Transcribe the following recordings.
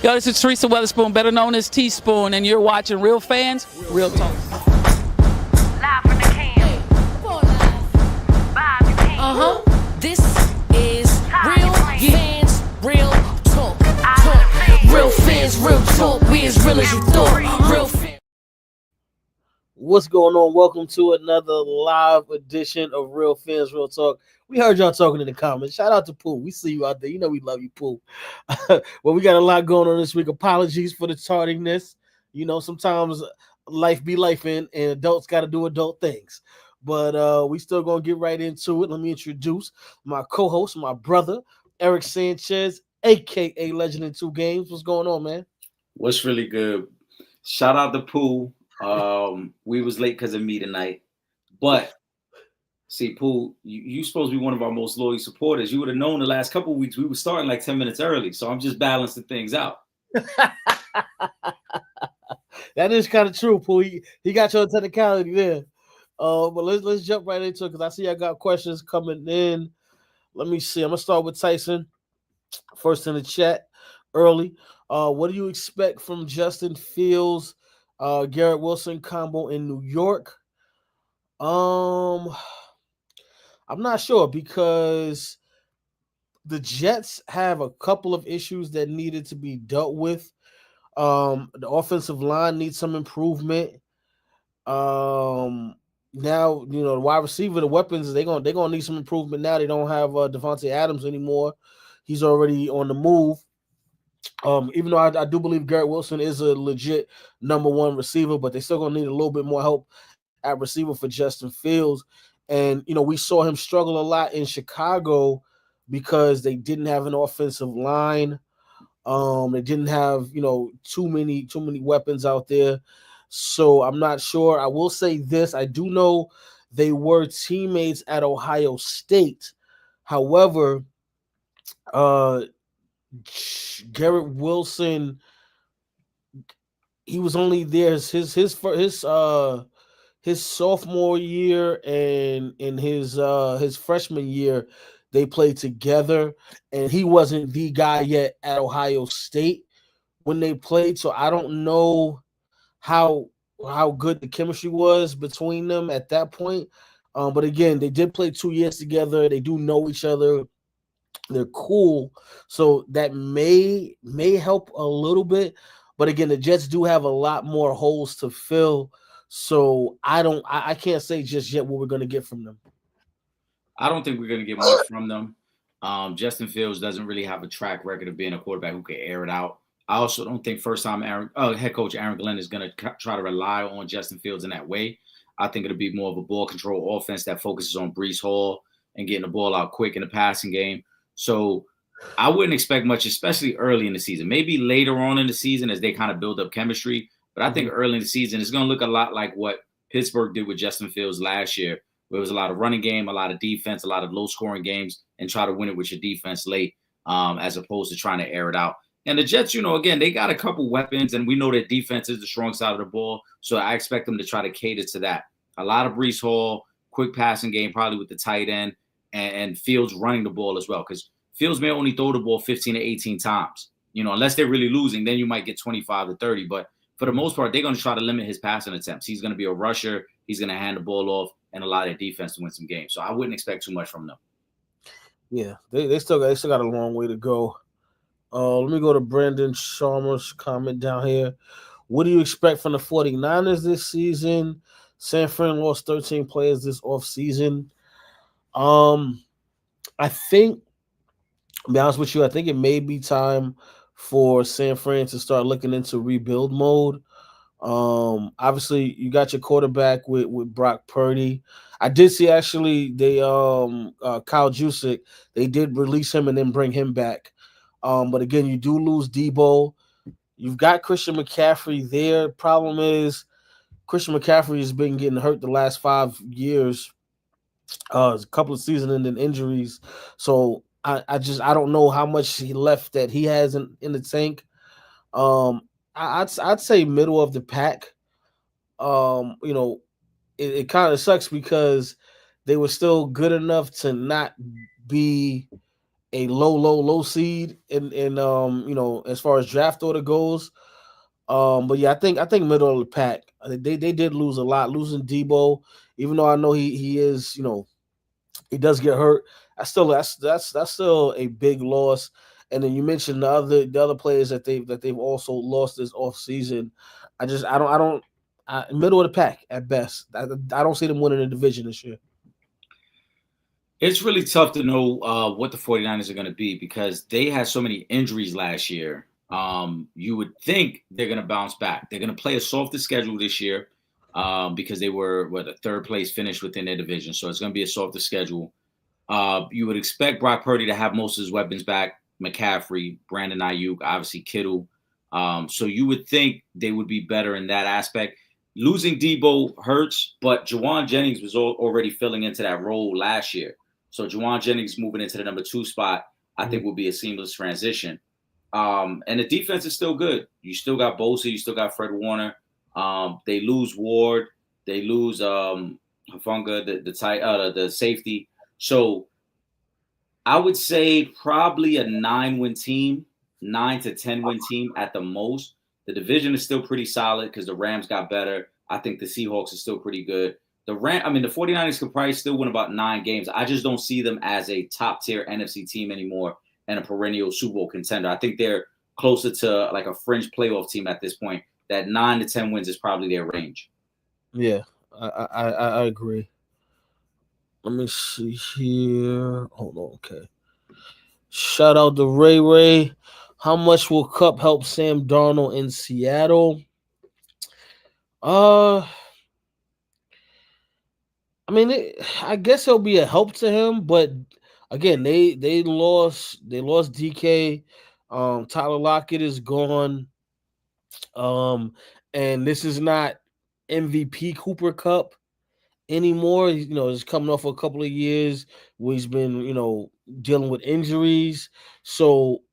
Yo, this is Teresa Weatherspoon, better known as Teaspoon, and you're watching Real Fans, Real Talk. Live from the can. Bob, you can't. This is Real Fans, Real Talk. Real fans, real talk. We as real as you thought. Real fans. What's going on? Welcome to another live edition of Real Fans, Real Talk. We heard y'all talking in the comments. Shout out to Pooh. We see you out there. You know we love you, Pooh. Well, we got a lot going on this week. Apologies for the tardiness. You know, sometimes life be life and adults got to do adult things. But we still going to get right into it. Let me introduce my co-host, my brother, Eric Sanchez, a.k.a. Legend in Two Games. What's going on, man? What's really good? Shout out to Pooh. We was late because of me tonight. But see, Pooh, you supposed to be one of our most loyal supporters. You would have known the last couple of weeks we were starting like 10 minutes early. So I'm just balancing things out. That is kind of true, Pooh. He got your technicality there. But let's jump right into it because I see I got questions coming in. Let me see. I'm gonna start with Tyson. First in the chat early. What do you expect from Justin Fields, Garrett Wilson combo in New York? I'm not sure because the Jets have a couple of issues that needed to be dealt with. The offensive line needs some improvement. Now, you know, the wide receiver, the weapons, they're gonna need some improvement now. They don't have Devontae Adams anymore. He's already on the move. Even though I do believe Garrett Wilson is a legit number one receiver, but they're still gonna need a little bit more help at receiver for Justin Fields. And you know, we saw him struggle a lot in Chicago because they didn't have an offensive line. They didn't have, you know, too many weapons out there. So I'm not sure. I will say this. I do know they were teammates at Ohio State. However, Garrett Wilson, he was only there his sophomore year and in his freshman year. They played together, and he wasn't the guy yet at Ohio State when they played. So I don't know how good the chemistry was between them at that point. But again, they did play 2 years together. They do know each other. They're cool. So that may help a little bit. But again, the Jets do have a lot more holes to fill. So I can't say just yet what we're going to get from them. I don't think we're going to get much from them. Justin Fields doesn't really have a track record of being a quarterback who can air it out. I also don't think first-time head coach Aaron Glenn is going to try to rely on Justin Fields in that way. I think it'll be more of a ball control offense that focuses on Breece Hall and getting the ball out quick in the passing game. So I wouldn't expect much, especially early in the season. Maybe later on in the season as they kind of build up chemistry. But I think early in the season, it's going to look a lot like what Pittsburgh did with Justin Fields last year, where it was a lot of running game, a lot of defense, a lot of low-scoring games, and try to win it with your defense late as opposed to trying to air it out. And the Jets, you know, again, they got a couple weapons, and we know that defense is the strong side of the ball, so I expect them to try to cater to that. A lot of Breece Hall, quick passing game, probably with the tight end, and Fields running the ball as well, because Fields may only throw the ball 15 to 18 times. You know, unless they're really losing, then you might get 25 to 30. But for the most part, they're going to try to limit his passing attempts. He's going to be a rusher. He's going to hand the ball off and allow their defense to win some games. So I wouldn't expect too much from them. Yeah, they still got a long way to go. Let me go to Brandon Sharma's comment down here. What do you expect from the 49ers this season? San Fran lost 13 players this offseason. I think, to be honest with you, I think it may be time for San Fran to start looking into rebuild mode. Obviously, you got your quarterback with Brock Purdy. I did see actually they Kyle Juszczyk, they did release him and then bring him back. But again, you do lose Debo. You've got Christian McCaffrey there. Problem is, Christian McCaffrey has been getting hurt the last 5 years, a couple of season-ending injuries. So I don't know how much he left that he has in the tank. I'd say middle of the pack. You know, it kind of sucks because they were still good enough to not be a low seed in as far as draft order goes. But yeah, I think middle of the pack. They did lose a lot, losing Debo, even though I know he is he does get hurt. That's still a big loss. And then you mentioned the other players that they've also lost this off season. Middle of the pack at best. I don't see them winning the division this year. It's really tough to know what the 49ers are going to be because they had so many injuries last year. You would think they're going to bounce back. They're going to play a softer schedule this year because they were a third place finish within their division. So it's going to be a softer schedule. You would expect Brock Purdy to have most of his weapons back. McCaffrey, Brandon Ayuk, obviously Kittle. So you would think they would be better in that aspect. Losing Debo hurts, but Juwan Jennings was already filling into that role last year. So Juwan Jennings moving into the number 2 spot, I think will be a seamless transition. And the defense is still good. You still got Bosa, you still got Fred Warner. They lose Ward, they lose Hufanga, the safety. So I would say probably a 9-win team, 9 to 10-win team at the most. The division is still pretty solid because the Rams got better. I think the Seahawks are still pretty good. The 49ers could probably still win about 9 games. I just don't see them as a top-tier NFC team anymore and a perennial Super Bowl contender. I think they're closer to like a fringe playoff team at this point. That 9 to 10 wins is probably their range. Yeah, I agree. Let me see here. Hold on, okay. Shout out to Ray Ray. How much will Cup help Sam Darnold in Seattle? I guess it'll be a help to him, but again, they lost DK. Tyler Lockett is gone. And this is not MVP Cooper Cup anymore. He's coming off a couple of years where he's been, dealing with injuries. So,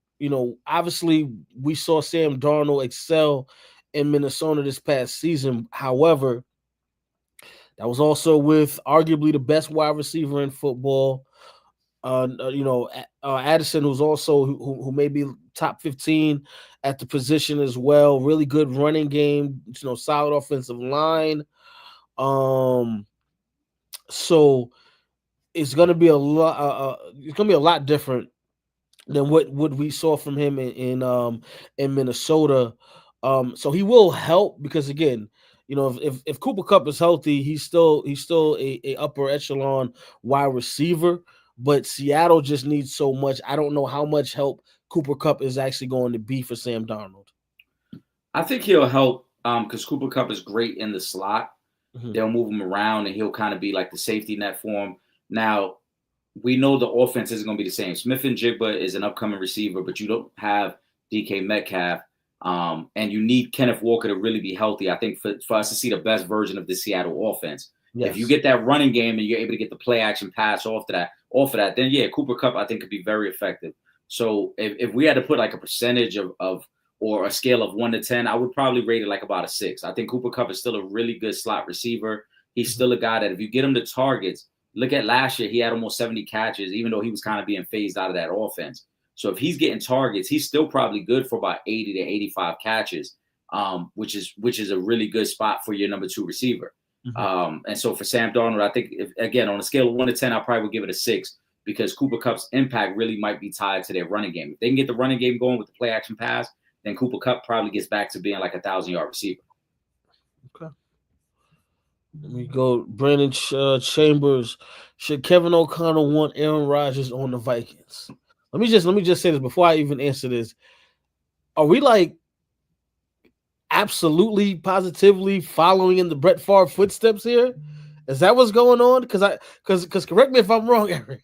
obviously we saw Sam Darnold excel in Minnesota this past season. However, that was also with arguably the best wide receiver in football. Addison, who's also who may be top 15 at the position as well. Really good running game. Solid offensive line. So it's gonna be a lot. It's gonna be a lot different than what we saw from him in Minnesota. So he will help because again, if Cooper Kupp is healthy, he's still a upper echelon wide receiver. But Seattle just needs so much. I don't know how much help Cooper Kupp is actually going to be for Sam Darnold. I think he'll help because Cooper Kupp is great in the slot. Mm-hmm. They'll move him around, and he'll kind of be like the safety net for him. Now, we know the offense isn't going to be the same. Smith and Jigba is an upcoming receiver, but you don't have DK Metcalf, and you need Kenneth Walker to really be healthy, I think, for us to see the best version of the Seattle offense. Yes. If you get that running game and you're able to get the play action pass off of that, then yeah, Cooper Kupp I think could be very effective. So if we had to put like a percentage of or a scale of 1 to 10, I would probably rate it like about a 6. I think Cooper Kupp is still a really good slot receiver. He's still a guy that if you get him the targets, look at last year, he had almost 70 catches, even though he was kind of being phased out of that offense. So if he's getting targets, he's still probably good for about 80 to 85 catches, which is a really good spot for your number 2 receiver. Mm-hmm. And so for Sam Darnold, I think, again, on a scale of 1 to 10, I probably would give it a 6 because Cooper Kupp's impact really might be tied to their running game. If they can get the running game going with the play action pass, then Cooper Kupp probably gets back to being like a 1,000-yard receiver. Okay. Let me go. Brandon Chambers. Should Kevin O'Connell want Aaron Rodgers on the Vikings? Let me just say this before I even answer this. Are we like absolutely positively following in the Brett Favre footsteps here? Is that what's going on? Because correct me if I'm wrong, Eric.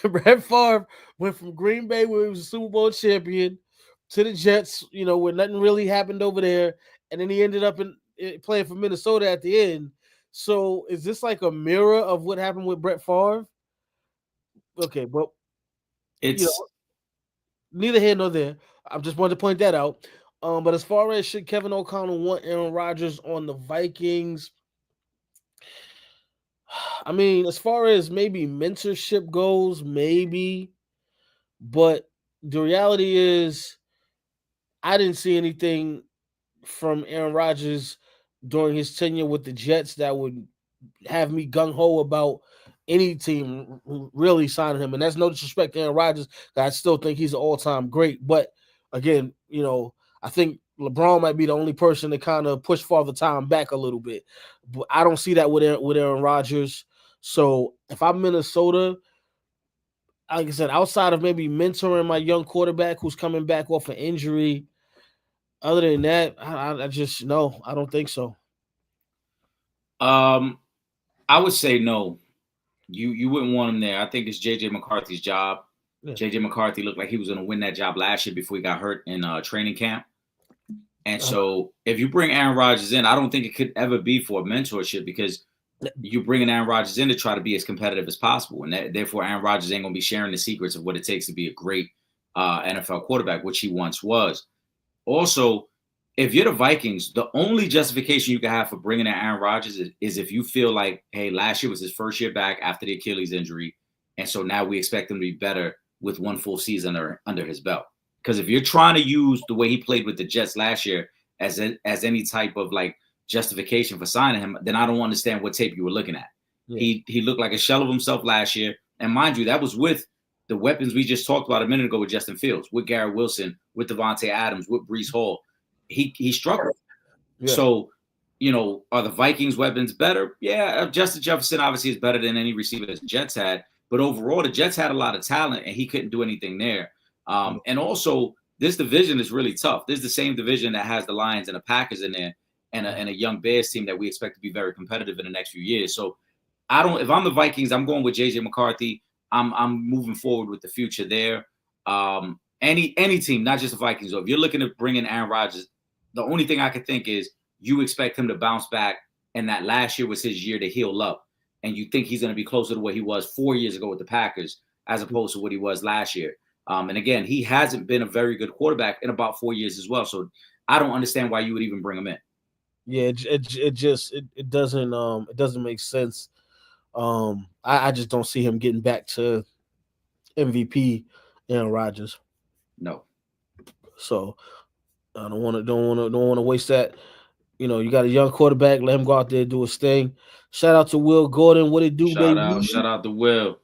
Brett Favre went from Green Bay, where he was a Super Bowl champion, to the Jets, where nothing really happened over there, and then he ended up playing for Minnesota at the end. So is this like a mirror of what happened with Brett Favre? Okay, but it's neither here nor there. I just wanted to point that out. But as far as should Kevin O'Connell want Aaron Rodgers on the Vikings, I mean, as far as maybe mentorship goes, maybe. But the reality is, I didn't see anything from Aaron Rodgers during his tenure with the Jets that would have me gung ho about any team really signing him. And that's no disrespect to Aaron Rodgers. I still think he's an all time great. But again, I think LeBron might be the only person to kind of push Father Time back a little bit. But I don't see that with Aaron Rodgers. So if I'm Minnesota, like I said, outside of maybe mentoring my young quarterback who's coming back off an injury, other than that, I just no, I don't think so. I would say no. You wouldn't want him there. I think it's JJ McCarthy's job. Yeah. JJ McCarthy looked like he was going to win that job last year before he got hurt in training camp. And so if you bring Aaron Rodgers in, I don't think it could ever be for mentorship, because you're bringing Aaron Rodgers in to try to be as competitive as possible. And therefore, Aaron Rodgers ain't going to be sharing the secrets of what it takes to be a great NFL quarterback, which he once was. Also, if you're the Vikings, the only justification you can have for bringing in Aaron Rodgers is if you feel like, hey, last year was his first year back after the Achilles injury, and so now we expect him to be better with one full season under his belt. Because if you're trying to use the way he played with the Jets last year as any type of like justification for signing him, then I don't understand what tape you were looking at. Yeah. He looked like a shell of himself last year, and mind you, that was with the weapons we just talked about a minute ago with Justin Fields, with Garrett Wilson, with Devontae Adams, with Breece Hall. He struggled. Yeah. So, are the Vikings' weapons better? Yeah, Justin Jefferson obviously is better than any receiver that the Jets had. But overall, the Jets had a lot of talent, and he couldn't do anything there. And also, this division is really tough. This is the same division that has the Lions and the Packers in there, and a young Bears team that we expect to be very competitive in the next few years. So, if I'm the Vikings, I'm going with JJ McCarthy. I'm moving forward with the future there. Any team, not just the Vikings. So if you're looking to bring in Aaron Rodgers, the only thing I could think is you expect him to bounce back, and that last year was his year to heal up. And you think he's going to be closer to what he was 4 years ago with the Packers as opposed to what he was last year. And again, he hasn't been a very good quarterback in about 4 years as well. So I don't understand why you would even bring him in. Yeah, it doesn't make sense. I just don't see him getting back to MVP Aaron Rodgers. No. So I don't want to waste that. You got a young quarterback. Let him go out there and do his thing. Shout out to Will Gordon. What it do, baby? Shout out to Will.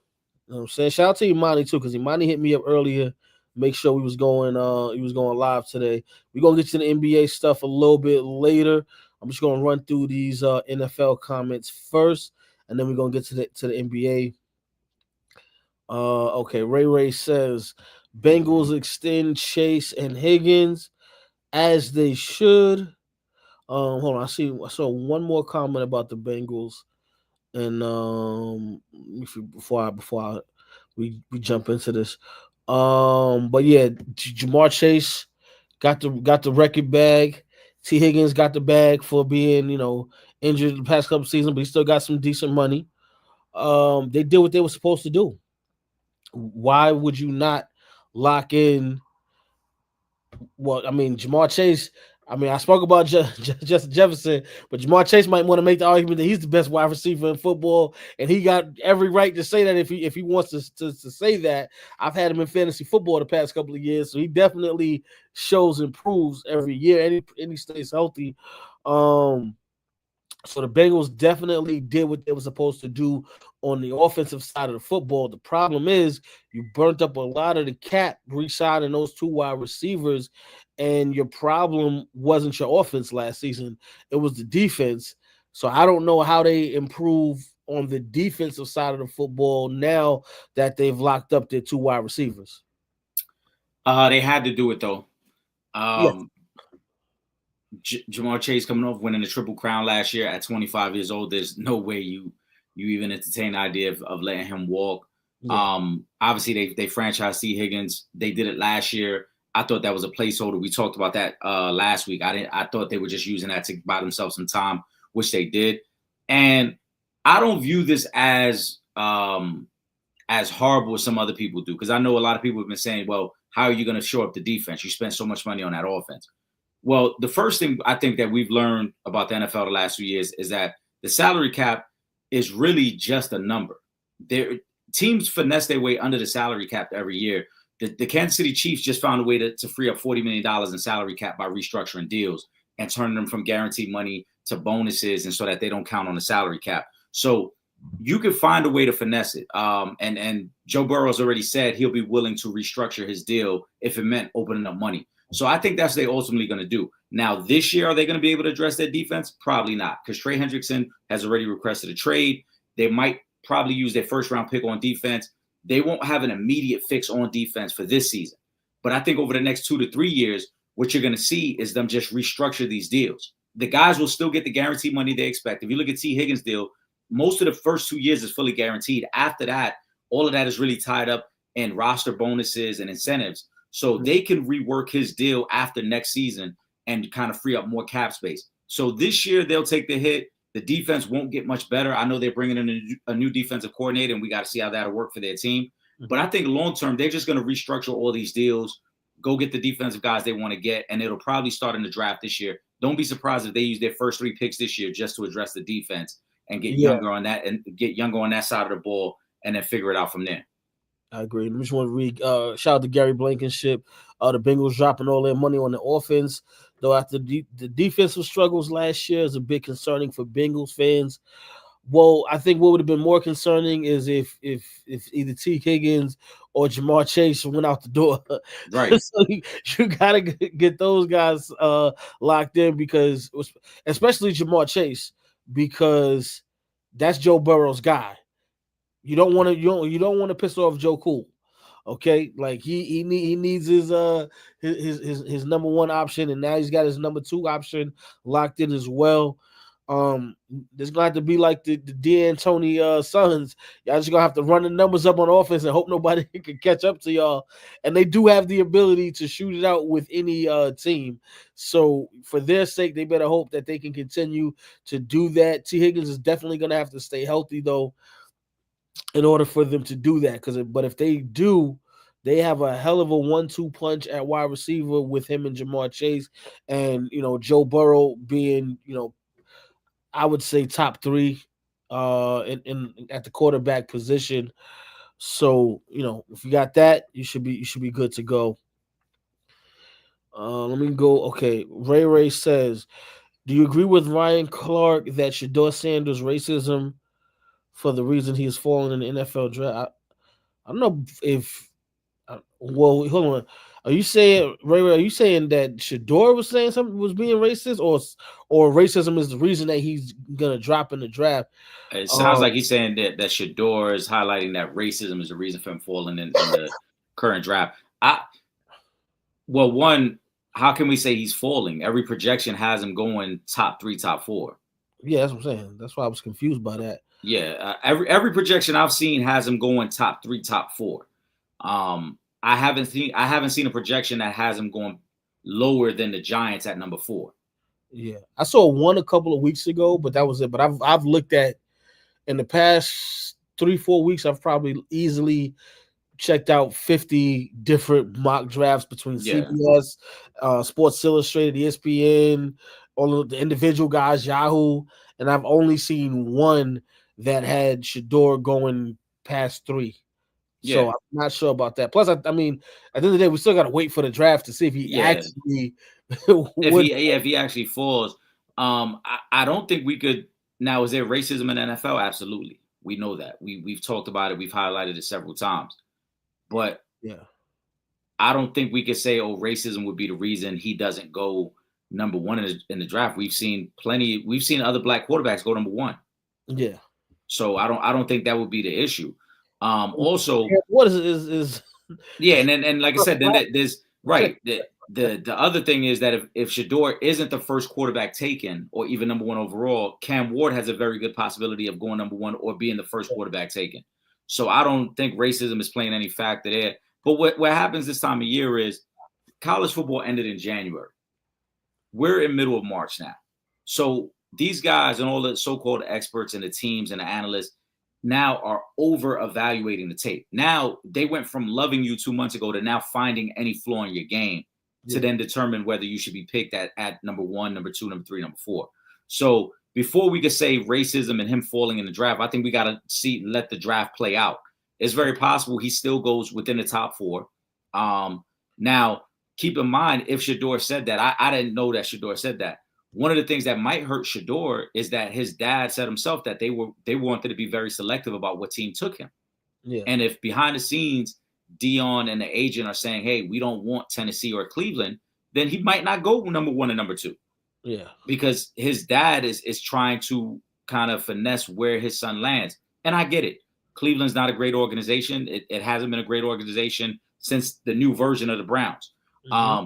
You know what I'm saying? Shout out to Imani too, because Imani hit me up earlier. Make sure he was going live today. We're gonna get to the NBA stuff a little bit later. I'm just gonna run through these NFL comments first, and then we're gonna get to the NBA. Okay, Ray says Bengals extend Chase and Higgins as they should. Hold on, I saw one more comment about the Bengals, and before we jump into this, but yeah, Jamar Chase got the record bag. T. Higgins got the bag for being injured the past couple seasons, but he still got some decent money. They did what they were supposed to do. Why would you not lock in? Well, I mean, Jamar Chase. I mean, I spoke about Justin Jefferson, but Jamar Chase might want to make the argument that he's the best wide receiver in football, and he got every right to say that if he wants to say that. I've had him in fantasy football the past couple of years, so he definitely shows improves every year, and he stays healthy. So the Bengals definitely did what they were supposed to do on the offensive side of the football. The problem is you burnt up a lot of the cap re-signing those two wide receivers, and your problem wasn't your offense last season. It was the defense. So I don't know how they improve on the defensive side of the football now that they've locked up their two wide receivers. They had to do it, though. Jamar Chase coming off winning the Triple Crown last year at 25 years old. There's no way you even entertain the idea of letting him walk. Yeah. Obviously, they franchised T. Higgins. They did it last year. I thought that was a placeholder. We talked about that last week. I thought they were just using that to buy themselves some time, which they did. And I don't view this as horrible as some other people do, because I know a lot of people have been saying, well, how are you going to shore up the defense? You spent so much money on that offense. Well, the first thing I think that we've learned about the NFL the last few years is that the salary cap is really just a number. Teams finesse their way under the salary cap every year The Kansas City Chiefs just found a way to free up $40 million in salary cap by restructuring deals and turning them from guaranteed money to bonuses, and so that they don't count on the salary cap. So you can find a way to finesse it. And Joe Burrow's already said he'll be willing to restructure his deal if it meant opening up money. So I think that's what they're ultimately going to do. Now, this year, are they going to be able to address their defense? Probably not, because Trey Hendrickson has already requested a trade. They might probably use their first-round pick on defense. They won't have an immediate fix on defense for this season. But I think over the next 2 to 3 years, what you're going to see is them just restructure these deals. The guys will still get the guaranteed money they expect. If you look at T. Higgins' deal, most of the first 2 years is fully guaranteed. After that, all of that is really tied up in roster bonuses and incentives. So they can rework his deal after next season and kind of free up more cap space. So this year, they'll take the hit. The defense won't get much better. I know they're bringing in a new defensive coordinator, and we got to see how that'll work for their team. But I think long-term, they're just going to restructure all these deals, go get the defensive guys they want to get, and it'll probably start in the draft this year. Don't be surprised if they use their first 3 picks this year just to address the defense and get younger on that side of the ball, and then figure it out from there. I agree. I just want to read, shout out to Gary Blankenship. The Bengals dropping all their money on the offense, though after the defensive struggles last year is a bit concerning for Bengals fans. Well, I think what would have been more concerning is if either T. Higgins or Jamar Chase went out the door. Right. So you got to get those guys locked in, because especially Jamar Chase, because that's Joe Burrow's guy. You don't want to piss off Joe Cool. Okay, like he needs his number 1 option, and now he's got his number 2 option locked in as well. There's gonna have to be like the D'Antoni Suns. Y'all just gonna have to run the numbers up on offense and hope nobody can catch up to y'all. And they do have the ability to shoot it out with any team. So for their sake, they better hope that they can continue to do that. T. Higgins is definitely gonna have to stay healthy though, in order for them to do that. But if they do, they have a hell of a 1-2 punch at wide receiver with him and Jamar Chase, and Joe Burrow being I would say top 3 in at the quarterback position. So if you got that, you should be good to go. Let me go. Okay, Ray says, do you agree with Ryan Clark that Shedeur Sanders' racism for the reason he is falling in the NFL draft? I don't know if. Well, hold on. Are you saying, Ray? Are you saying that Shedeur was saying something was being racist, or racism is the reason that he's gonna drop in the draft? It sounds like he's saying that Shedeur is highlighting that racism is the reason for him falling in the current draft. One, how can we say he's falling? Every projection has him going top 3, top 4. Yeah, that's what I'm saying. That's why I was confused by that. Yeah, every projection I've seen has him going top 3, top 4. I haven't seen a projection that has him going lower than the Giants at number 4. Yeah, I saw one a couple of weeks ago, but that was it. But I've looked at in the past 3-4 weeks, I've probably easily checked out 50 different mock drafts between CBS, Sports Illustrated, ESPN, all of the individual guys, Yahoo, and I've only seen one that had Shedeur going past 3. Yeah. So I'm not sure about that. Plus, I mean, at the end of the day, we still got to wait for the draft to see if he actually if he actually falls. I don't think we could. Now, is there racism in the NFL? Absolutely. We know that. We've talked about it. We've highlighted it several times. But I don't think we could say, racism would be the reason he doesn't go number 1 in the draft. We've seen plenty. We've seen other black quarterbacks go number 1. Yeah. So I don't think that would be the issue. Also, what is and like I said, then there's the other thing is that if Shedeur isn't the first quarterback taken or even number 1 overall, Cam Ward has a very good possibility of going number 1 or being the first quarterback taken. So I don't think racism is playing any factor there. But what happens this time of year is college football ended in January. We're in middle of March now. So these guys and all the so-called experts and the teams and the analysts now are over evaluating the tape. Now they went from loving you 2 months ago to now finding any flaw in your game to then determine whether you should be picked at number 1, number 2, number 3, number 4. So before we could say racism and him falling in the draft, I think we got to let the draft play out. It's very possible he still goes within the top 4. Now, keep in mind, if Shador said that, I didn't know that Shador said that. One of the things that might hurt Shador is that his dad said himself that they wanted to be very selective about what team took him. Yeah. And if behind the scenes, Dion and the agent are saying, hey, we don't want Tennessee or Cleveland, then he might not go number 1 and number 2. Yeah. Because his dad is trying to kind of finesse where his son lands. And I get it. Cleveland's not a great organization. It hasn't been a great organization since the new version of the Browns.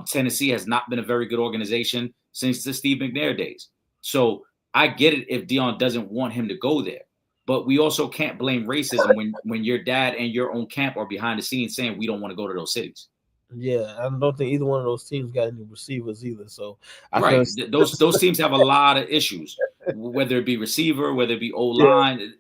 Tennessee has not been a very good organization since the Steve McNair days. So I get it if Dion doesn't want him to go there. But we also can't blame racism when your dad and your own camp are behind the scenes saying we don't want to go to those cities. Yeah, I don't think either one of those teams got any receivers either. So those teams have a lot of issues, whether it be receiver, whether it be O-line,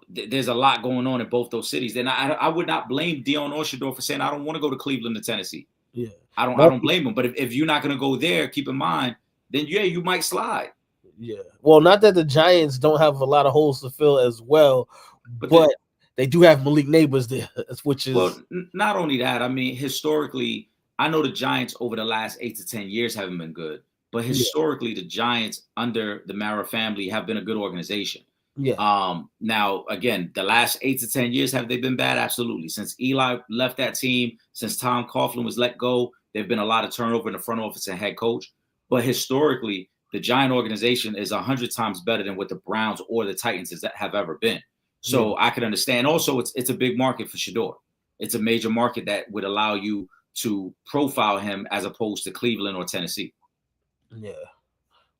there's a lot going on in both those cities. And I would not blame Dion or Shador for saying I don't want to go to Cleveland or Tennessee. Yeah. I don't blame them. But if you're not going to go there, keep in mind, then you might slide. Yeah. Well, not that the Giants don't have a lot of holes to fill as well, but they do have Malik Neighbors there, which is not only that. I mean, historically, I know the Giants over the last 8 to 10 years haven't been good, but historically, the Giants under the Mara family have been a good organization. Yeah. Now, again, the last 8 to 10 years, have they been bad? Absolutely. Since Eli left that team, since Tom Coughlin was let go, there've been a lot of turnover in the front office and head coach. But historically, the Giant organization is 100 times better than what the Browns or the Titans have ever been. So I can understand. Also, it's a big market for Shador. It's a major market that would allow you to profile him as opposed to Cleveland or Tennessee. Yeah.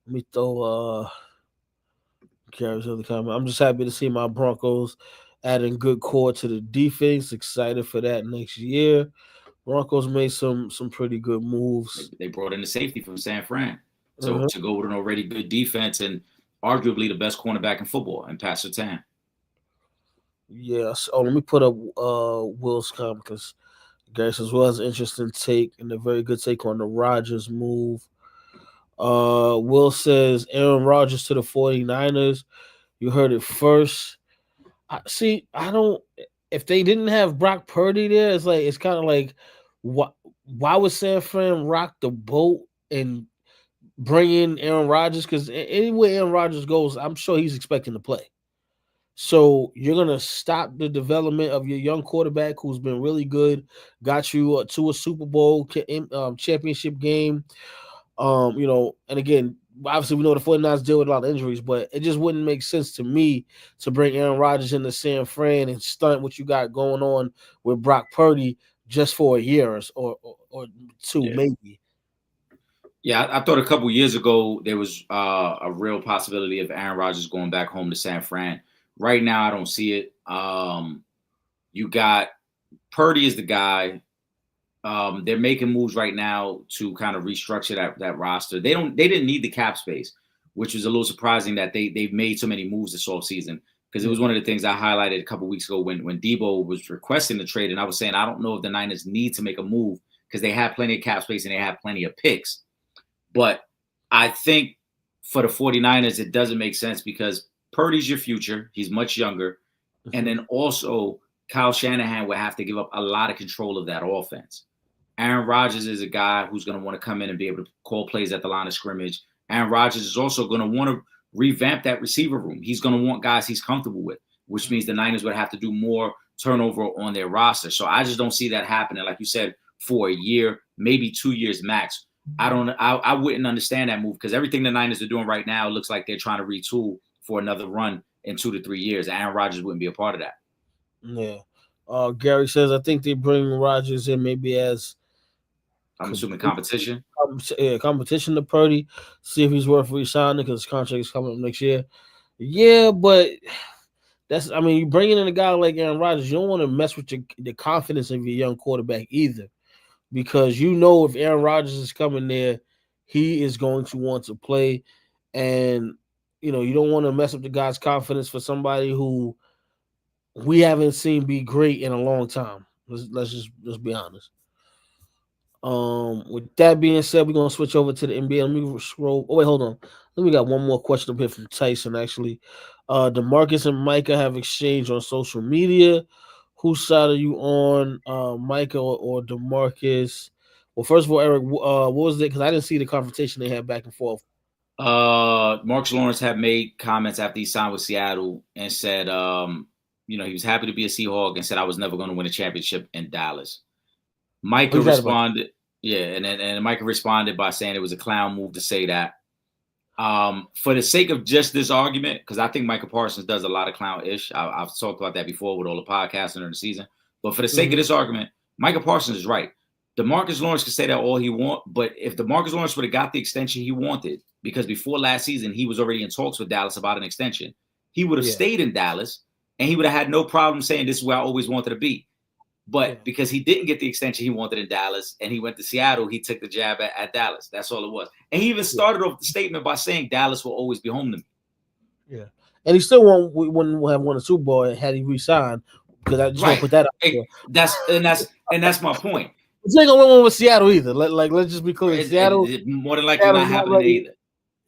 Let me throw Gary's other comment. I'm just happy to see my Broncos adding good core to the defense. Excited for that next year. Broncos made some pretty good moves. They brought in the safety from San Fran. So to go with an already good defense and arguably the best cornerback in football, and Pat Surtain. Yes. Oh, let me put up Will's comment because Gary says well as an interesting take and a very good take on the Rodgers move. Will says Aaron Rodgers to the 49ers. You heard it first. I don't. If they didn't have Brock Purdy there, it's kind of like why would San Fran rock the boat and bring in Aaron Rodgers? Because anywhere Aaron Rodgers goes, I'm sure he's expecting to play. So you're gonna stop the development of your young quarterback who's been really good, got you to a Super Bowl championship game. And again, obviously we know the 49ers deal with a lot of injuries, but it just wouldn't make sense to me to bring Aaron Rodgers into San Fran and stunt what you got going on with Brock Purdy just for a year or two, maybe. Yeah, I thought a couple years ago there was a real possibility of Aaron Rodgers going back home to San Fran. Right now, I don't see it. You got Purdy is the guy. They're making moves right now to kind of restructure that roster. They didn't need the cap space, which was a little surprising that they made so many moves this offseason, because it was one of the things I highlighted a couple weeks ago when Debo was requesting the trade, and I was saying I don't know if the Niners need to make a move because they have plenty of cap space and they have plenty of picks. But I think for the 49ers, it doesn't make sense because Purdy's your future. He's much younger. And then also Kyle Shanahan would have to give up a lot of control of that offense. Aaron Rodgers is a guy who's going to want to come in and be able to call plays at the line of scrimmage. Aaron Rodgers is also going to want to revamp that receiver room. He's going to want guys he's comfortable with, which means the Niners would have to do more turnover on their roster. So I just don't see that happening. Like you said, for a year, maybe 2 years max. I wouldn't understand that move because everything the Niners are doing right now looks like they're trying to retool for another run in 2 to 3 years. Aaron Rodgers wouldn't be a part of that. Yeah. Gary says, I think they bring Rodgers in maybe as I'm assuming competition. Competition to Purdy. See if he's worth re-signing because his contract is coming up next year. Yeah, but you bringing in a guy like Aaron Rodgers, you don't want to mess with the confidence of your young quarterback either, because if Aaron Rodgers is coming there, he is going to want to play, and you don't want to mess up the guy's confidence for somebody who we haven't seen be great in a long time. Let's be honest. With that being said, we're gonna switch over to the NBA. Let me scroll. Oh wait, hold on. Let me got one more question up here from Tyson. Actually, DeMarcus and Micah have exchanged on social media. Whose side are you on, Micah or DeMarcus? Well, first of all, Eric, what was it? Because I didn't see the confrontation they had back and forth. Marcus Lawrence had made comments after he signed with Seattle and said, he was happy to be a Seahawk and said I was never going to win a championship in Dallas. Micah responded, and Micah responded by saying it was a clown move to say that. For the sake of just this argument, because I think Micah Parsons does a lot of clown-ish. I've talked about that before with all the podcasts during the season. But for the sake of this argument, Micah Parsons is right. DeMarcus Lawrence can say that all he wants, but if DeMarcus Lawrence would have got the extension he wanted, because before last season he was already in talks with Dallas about an extension, he would have stayed in Dallas and he would have had no problem saying this is where I always wanted to be. But because he didn't get the extension he wanted in Dallas and he went to Seattle, he took the jab at Dallas. That's all it was. And he even started off the statement by saying Dallas will always be home to me. Yeah. And he still wouldn't have won a Super Bowl had he re-signed, because I just want to put that out there. That's my point. He ain't gonna win one with Seattle either. Let's just be clear. Seattle more than likely not happening either.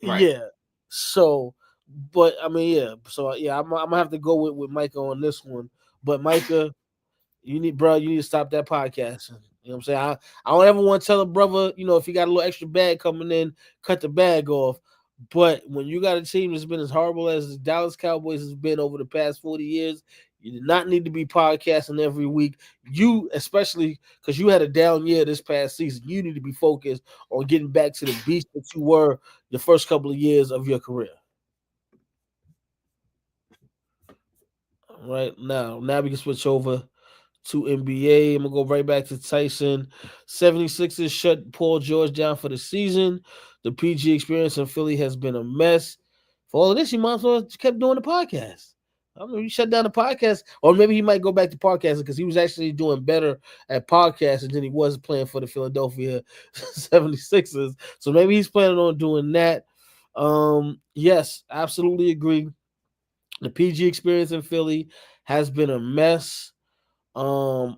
Right. Yeah. So, but I mean, yeah. So I'm gonna have to go with Micah on this one. But Micah, you need to stop that podcasting. You know what I'm saying? I don't ever want to tell a brother, if he got a little extra bag coming in, cut the bag off. But when you got a team that's been as horrible as the Dallas Cowboys has been over the past 40 years, you do not need to be podcasting every week. You, especially because you had a down year this past season, you need to be focused on getting back to the beast that you were the first couple of years of your career. All right, now we can switch over to NBA. I'm going to go right back to Tyson. 76ers shut Paul George down for the season. The PG experience in Philly has been a mess. For all of this, you might as well kept doing the podcast. I don't know, you shut down the podcast, or maybe he might go back to podcasting because he was actually doing better at podcasting than he was playing for the Philadelphia 76ers. So maybe he's planning on doing that. Yes, absolutely agree. The PG experience in Philly has been a mess. The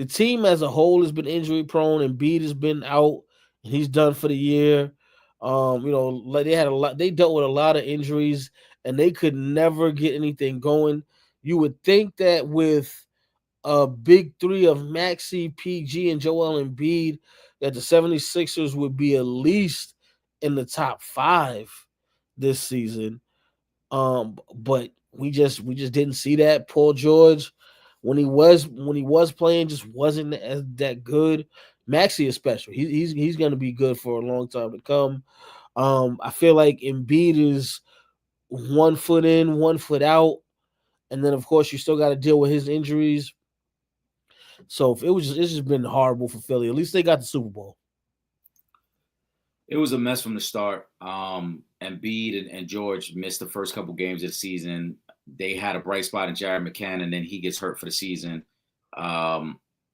team as a whole has been injury prone, and Embiid has been out and he's done for the year. They dealt with a lot of injuries and they could never get anything going. You would think that with a big three of Maxey, PG, and Joel Embiid, that the 76ers would be at least in the top 5 this season. But we just didn't see that. Paul George, when he was playing, just wasn't as that good. Maxey is special. He's going to be good for a long time to come. I feel like Embiid is 1 foot in, 1 foot out, and then of course you still got to deal with his injuries. So it's just been horrible for Philly. At least they got the Super Bowl. It was a mess from the start. Embiid and George missed the first couple games of the season. They had a bright spot in Jared McCann, and then he gets hurt for the season.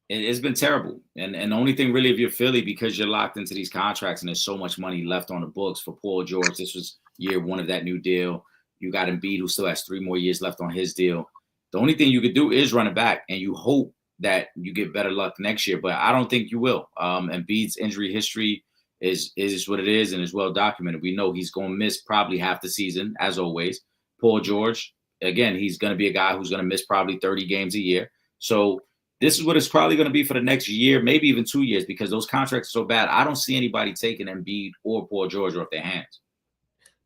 It's been terrible. And the only thing really, if you're Philly, because you're locked into these contracts and there's so much money left on the books for Paul George, this was year 1 of that new deal. You got Embiid, who still has 3 more years left on his deal. The only thing you could do is run it back, and you hope that you get better luck next year. But I don't think you will. Embiid's injury history is what it is and is well documented. We know he's going to miss probably half the season, as always. Paul George, again, he's going to be a guy who's going to miss probably 30 games a year. So this is what it's probably going to be for the next year, maybe even 2 years, because those contracts are so bad. I don't see anybody taking Embiid or Paul George off their hands.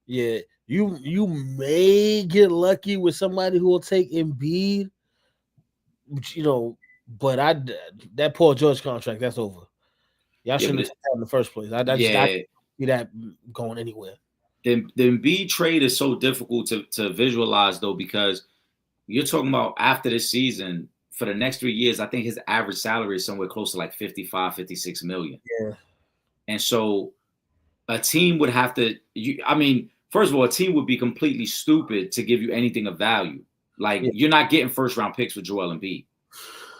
Yeah, you may get lucky with somebody who will take Embiid, but that Paul George contract, that's over. Y'all shouldn't have had in the first place. I see that going anywhere. The Embiid trade is so difficult to visualize, though, because you're talking about after this season, for the next 3 years, I think his average salary is somewhere close to like 55, 56 million. Yeah. And so a team would have to, first of all, a team would be completely stupid to give you anything of value. You're not getting first round picks with Joel Embiid.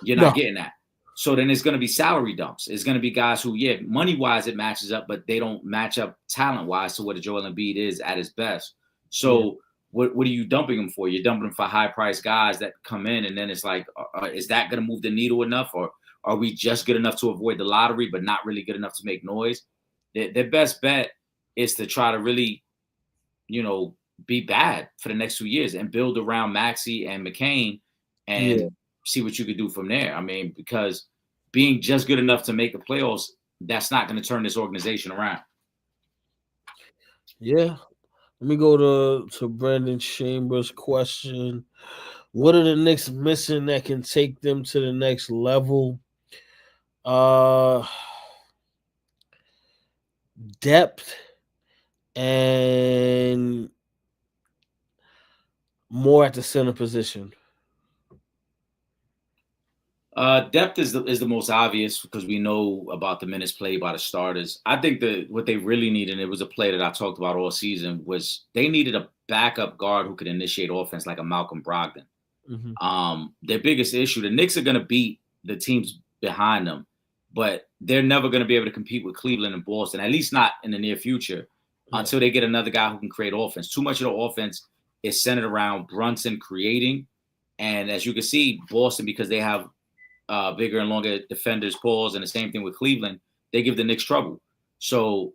You're not getting that. So then it's going to be salary dumps. It's going to be guys who, money-wise it matches up, but they don't match up talent-wise to what a Joel Embiid is at his best. So what are you dumping him for? You're dumping him for high-priced guys that come in, and then it's like, is that going to move the needle enough? Or are we just good enough to avoid the lottery but not really good enough to make noise? Their best bet is to try to really, be bad for the next 2 years and build around Maxey and McCain and see what you could do from there. I mean, because being just good enough to make the playoffs, that's not going to turn this organization around. Yeah. Let me go to Brandon Chambers' question. What are the Knicks missing that can take them to the next level? Depth and more at the center position. Depth is the most obvious because we know about the minutes played by the starters. I think that what they really need, and it was a play that I talked about all season, was they needed a backup guard who could initiate offense like a Malcolm Brogdon. Mm-hmm. Their biggest issue, the Knicks are going to beat the teams behind them, but they're never going to be able to compete with Cleveland and Boston, at least not in the near future, until they get another guy who can create offense. Too much of the offense is centered around Brunson creating. And as you can see, Boston, because they have bigger and longer defenders, pause, and the same thing with Cleveland, they give the Knicks trouble. So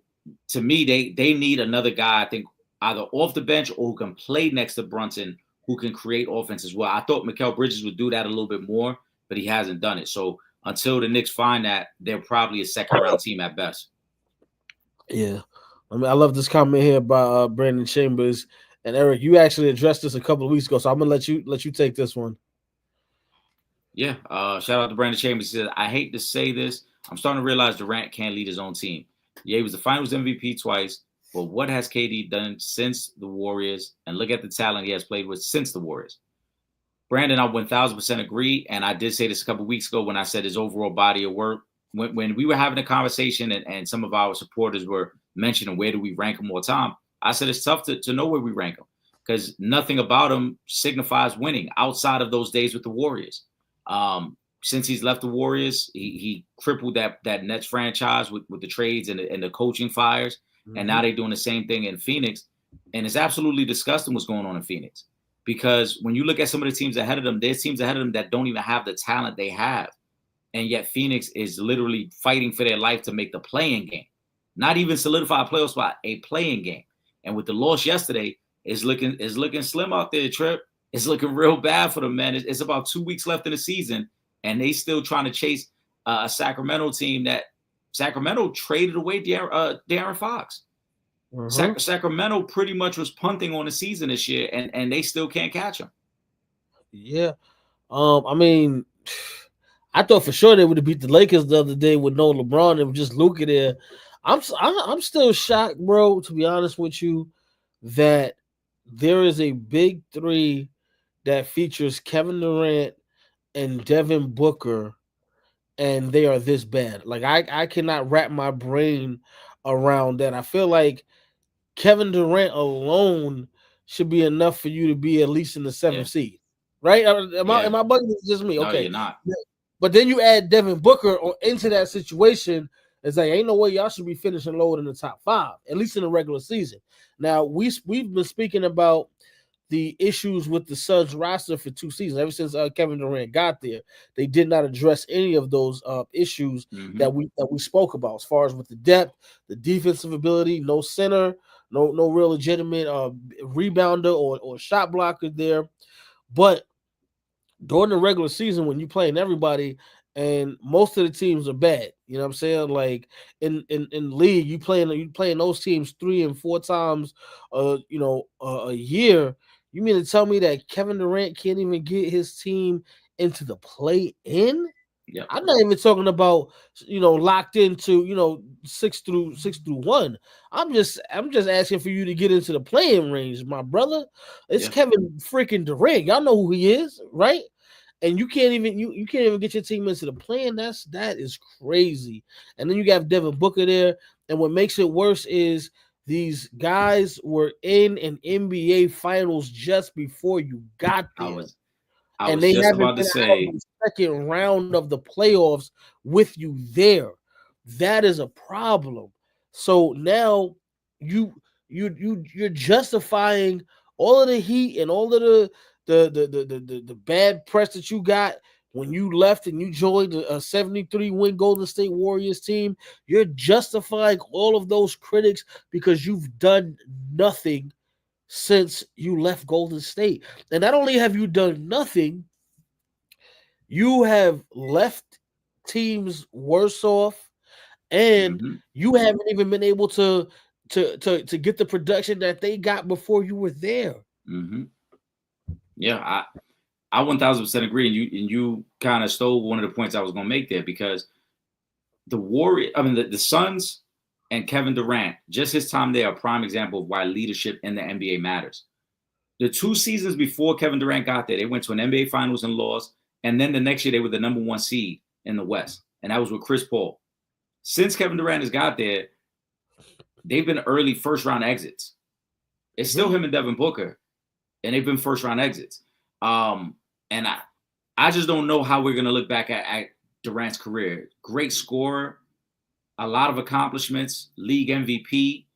to me, they need another guy, I think, either off the bench or who can play next to Brunson, who can create offense as well. I thought Mikal Bridges would do that a little bit more, but he hasn't done it. So until the Knicks find that, they're probably a second-round team at best. Yeah. I mean, I love this comment here by Brandon Chambers. And Eric, you actually addressed this a couple of weeks ago, so I'm gonna let you take this one. Yeah, shout out to Brandon Chambers. He said, I hate to say this. I'm starting to realize Durant can't lead his own team. Yeah, he was the finals MVP twice, but what has KD done since the Warriors? And look at the talent he has played with since the Warriors. Brandon, I 1,000% agree, and I did say this a couple of weeks ago when I said his overall body of work. When we were having a conversation and some of our supporters were mentioning where do we rank him all the time, I said it's tough to know where we rank him because nothing about him signifies winning outside of those days with the Warriors. Since he's left the Warriors, he crippled that Nets franchise with the trades and the coaching fires. Mm-hmm. And now they're doing the same thing in Phoenix. And it's absolutely disgusting what's going on in Phoenix. Because when you look at some of the teams ahead of them, there's teams ahead of them that don't even have the talent they have. And yet Phoenix is literally fighting for their life to make the play-in game. Not even solidify a playoff spot, a play-in game. And with the loss yesterday, it's looking slim out there, Trip. It's looking real bad for them, man. It's about 2 weeks left in the season, and they still trying to chase a Sacramento team that Sacramento traded away De'Aaron Fox. Mm-hmm. Sacramento pretty much was punting on the season this year, and they still can't catch him. Yeah. I mean, I thought for sure they would have beat the Lakers the other day with no LeBron and just Luka there. I'm still shocked, bro, to be honest with you, that there is a big three that features Kevin Durant and Devin Booker, and they are this bad. Like, I cannot wrap my brain around that. I feel like Kevin Durant alone should be enough for you to be at least in the seventh seed, right? Am I bugging? It's just me. Okay, no, you're not. But then you add Devin Booker into that situation. It's like, ain't no way y'all should be finishing lower than the top 5, at least in the regular season. Now, we've been speaking about the issues with the Suns roster for 2 seasons. Ever since Kevin Durant got there, they did not address any of those issues that we spoke about, as far as with the depth, the defensive ability, no center, no real legitimate rebounder or shot blocker there. But during the regular season, when you're playing everybody, and most of the teams are bad, you know what I'm saying? Like in league, you playing those teams 3 and 4 times, a year. You mean to tell me that Kevin Durant can't even get his team into the play-in? Yeah, I'm not even talking about locked into 6 through 1. I'm just asking for you to get into the play-in range, my brother. It's Kevin freaking Durant. Y'all know who he is, right? And you can't even get your team into the play-in. That is crazy. And then you got Devin Booker there. And what makes it worse is these guys were in an NBA Finals just before you got there. I was just about to say the second round of the playoffs with you there. That is a problem. So now you're justifying all of the heat and all of the bad press that you got when you left and you joined a 73-win Golden State Warriors team. You're justifying all of those critics because you've done nothing since you left Golden State. And not only have you done nothing, you have left teams worse off, and Mm-hmm. you haven't even been able to get the production that they got before you were there. Mm-hmm. Yeah, I 1000% agree, and you kind of stole one of the points I was going to make there, because the Suns and Kevin Durant, just his time there, a prime example of why leadership in the NBA matters. The 2 seasons before Kevin Durant got there, they went to an NBA Finals and lost, and then the next year they were the number 1 seed in the West, and that was with Chris Paul. Since Kevin Durant has got there, they've been early first-round exits. It's still him and Devin Booker, and they've been first-round exits. And I just don't know how we're going to look back at Durant's career. Great scorer, a lot of accomplishments, league MVP.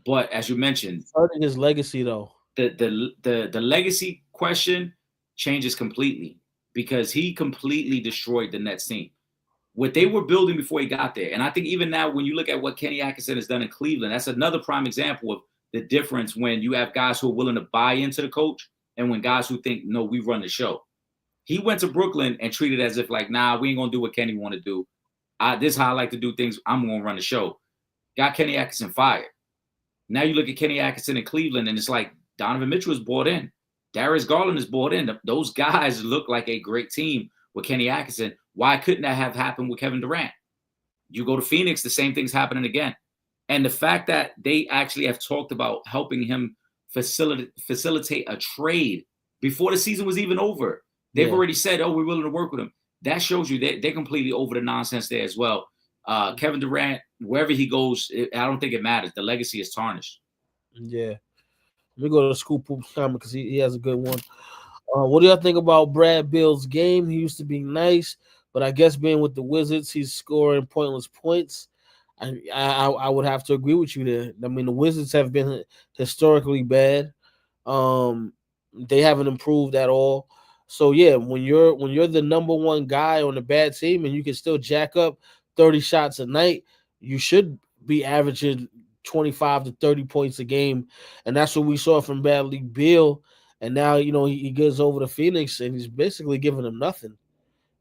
But as you mentioned, Starting his legacy, though, the legacy question changes completely, because he completely destroyed the Nets team. What they were building before he got there. And I think even now, when you look at what Kenny Atkinson has done in Cleveland, that's another prime example of the difference when you have guys who are willing to buy into the coach and when guys who think, no, we run the show. He went to Brooklyn and treated it as if like, nah, we ain't going to do what Kenny want to do. This is how I like to do things. I'm going to run the show. Got Kenny Atkinson fired. Now you look at Kenny Atkinson in Cleveland, and it's like Donovan Mitchell is bought in. Darius Garland is bought in. Those guys look like a great team with Kenny Atkinson. Why couldn't that have happened with Kevin Durant? You go to Phoenix, the same thing's happening again. And the fact that they actually have talked about helping him facilitate a trade before the season was even over. They've already said, oh, we're willing to work with him. That shows you they're completely over the nonsense there as well. Kevin Durant, wherever he goes, I don't think it matters. The legacy is tarnished. Yeah. Let me go to the Scoop Poop comment because he has a good one. What do y'all think about Brad Beal's game? He used to be nice, but I guess being with the Wizards, he's scoring pointless points. I would have to agree with you there. I mean, the Wizards have been historically bad. They haven't improved at all. So yeah, when you're the number one guy on a bad team and you can still jack up 30 shots a night, you should be averaging 25 to 30 points a game. And that's what we saw from Bradley Beal. And now, he gets over to Phoenix and he's basically giving them nothing.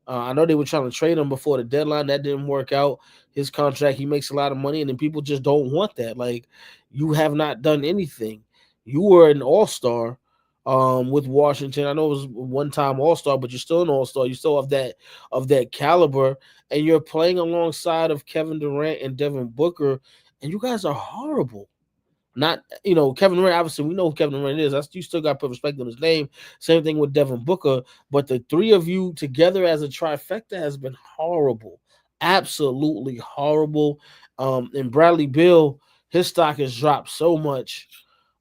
I know they were trying to trade him before the deadline. That didn't work out. His contract, he makes a lot of money, and then people just don't want that. Like, you have not done anything. You were an all-star with Washington. I know it was one-time all-star, but you're still an all-star. You still have that caliber, and you're playing alongside of Kevin Durant and Devin Booker, and you guys are horrible. Not, Kevin Durant, obviously, we know who Kevin Durant is. You still got to put respect on his name. Same thing with Devin Booker. But the three of you together as a trifecta has been horrible. Absolutely horrible. And Bradley Beal, his stock has dropped so much.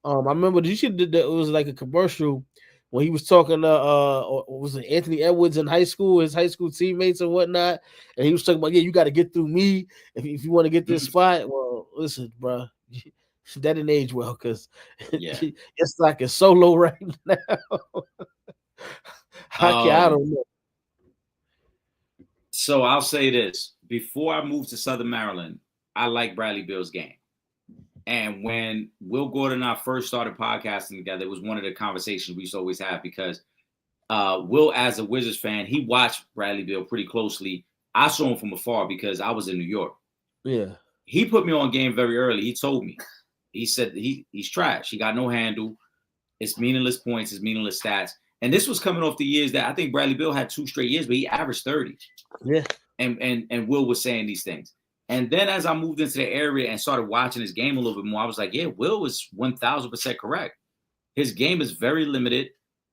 I remember, did you see that it was like a commercial when he was talking to, was it Anthony Edwards in high school, his high school teammates and whatnot? And he was talking about, you got to get through me if you want to get this spot. Well, listen, bro. That didn't age well because your stock is so low right now. I don't know. So I'll say this. Before I moved to Southern Maryland, I liked Bradley Beal's game. And when Will Gordon and I first started podcasting together, it was one of the conversations we used to always have because Will, as a Wizards fan, he watched Bradley Beal pretty closely. I saw him from afar because I was in New York. Yeah. He put me on game very early. He told me. He said he's trash. He got no handle. It's meaningless points. It's meaningless stats. And this was coming off the years that I think Bradley Beal had 2 straight years, but he averaged 30. Yeah. And Will was saying these things. And then as I moved into the area and started watching his game a little bit more, I was like, yeah, Will is 1,000% correct. His game is very limited.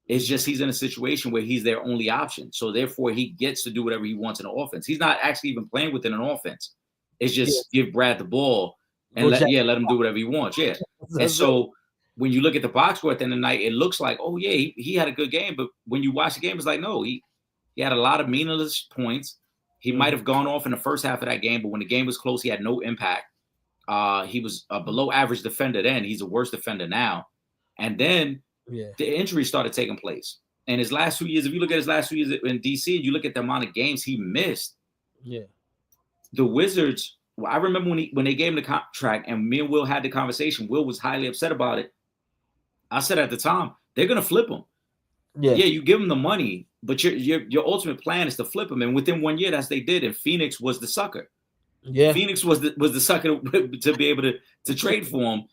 It's just he's in a situation where he's their only option. So therefore, he gets to do whatever he wants in the offense. He's not actually even playing within an offense. It's just give Brad the ball. And let him do whatever he wants. Yeah. And so when you look at the box score at the end of the night, it looks like, oh, yeah, he had a good game. But when you watch the game, it's like, no, he had a lot of meaningless points. He might have gone off in the first half of that game, but when the game was close, he had no impact. He was a below average defender then. He's a worse defender now. And then the injuries started taking place. And his last 2 years, if you look at his last 2 years in DC, and you look at the amount of games he missed. Yeah. The Wizards. Well, I remember when they gave him the contract and me and Will had the conversation, Will was highly upset about it. I said at the time, they're going to flip him. Yeah, you give them the money, but your ultimate plan is to flip them. And within 1 year, that's they did. And Phoenix was the sucker. Yeah. Phoenix was the sucker to be able to trade for him,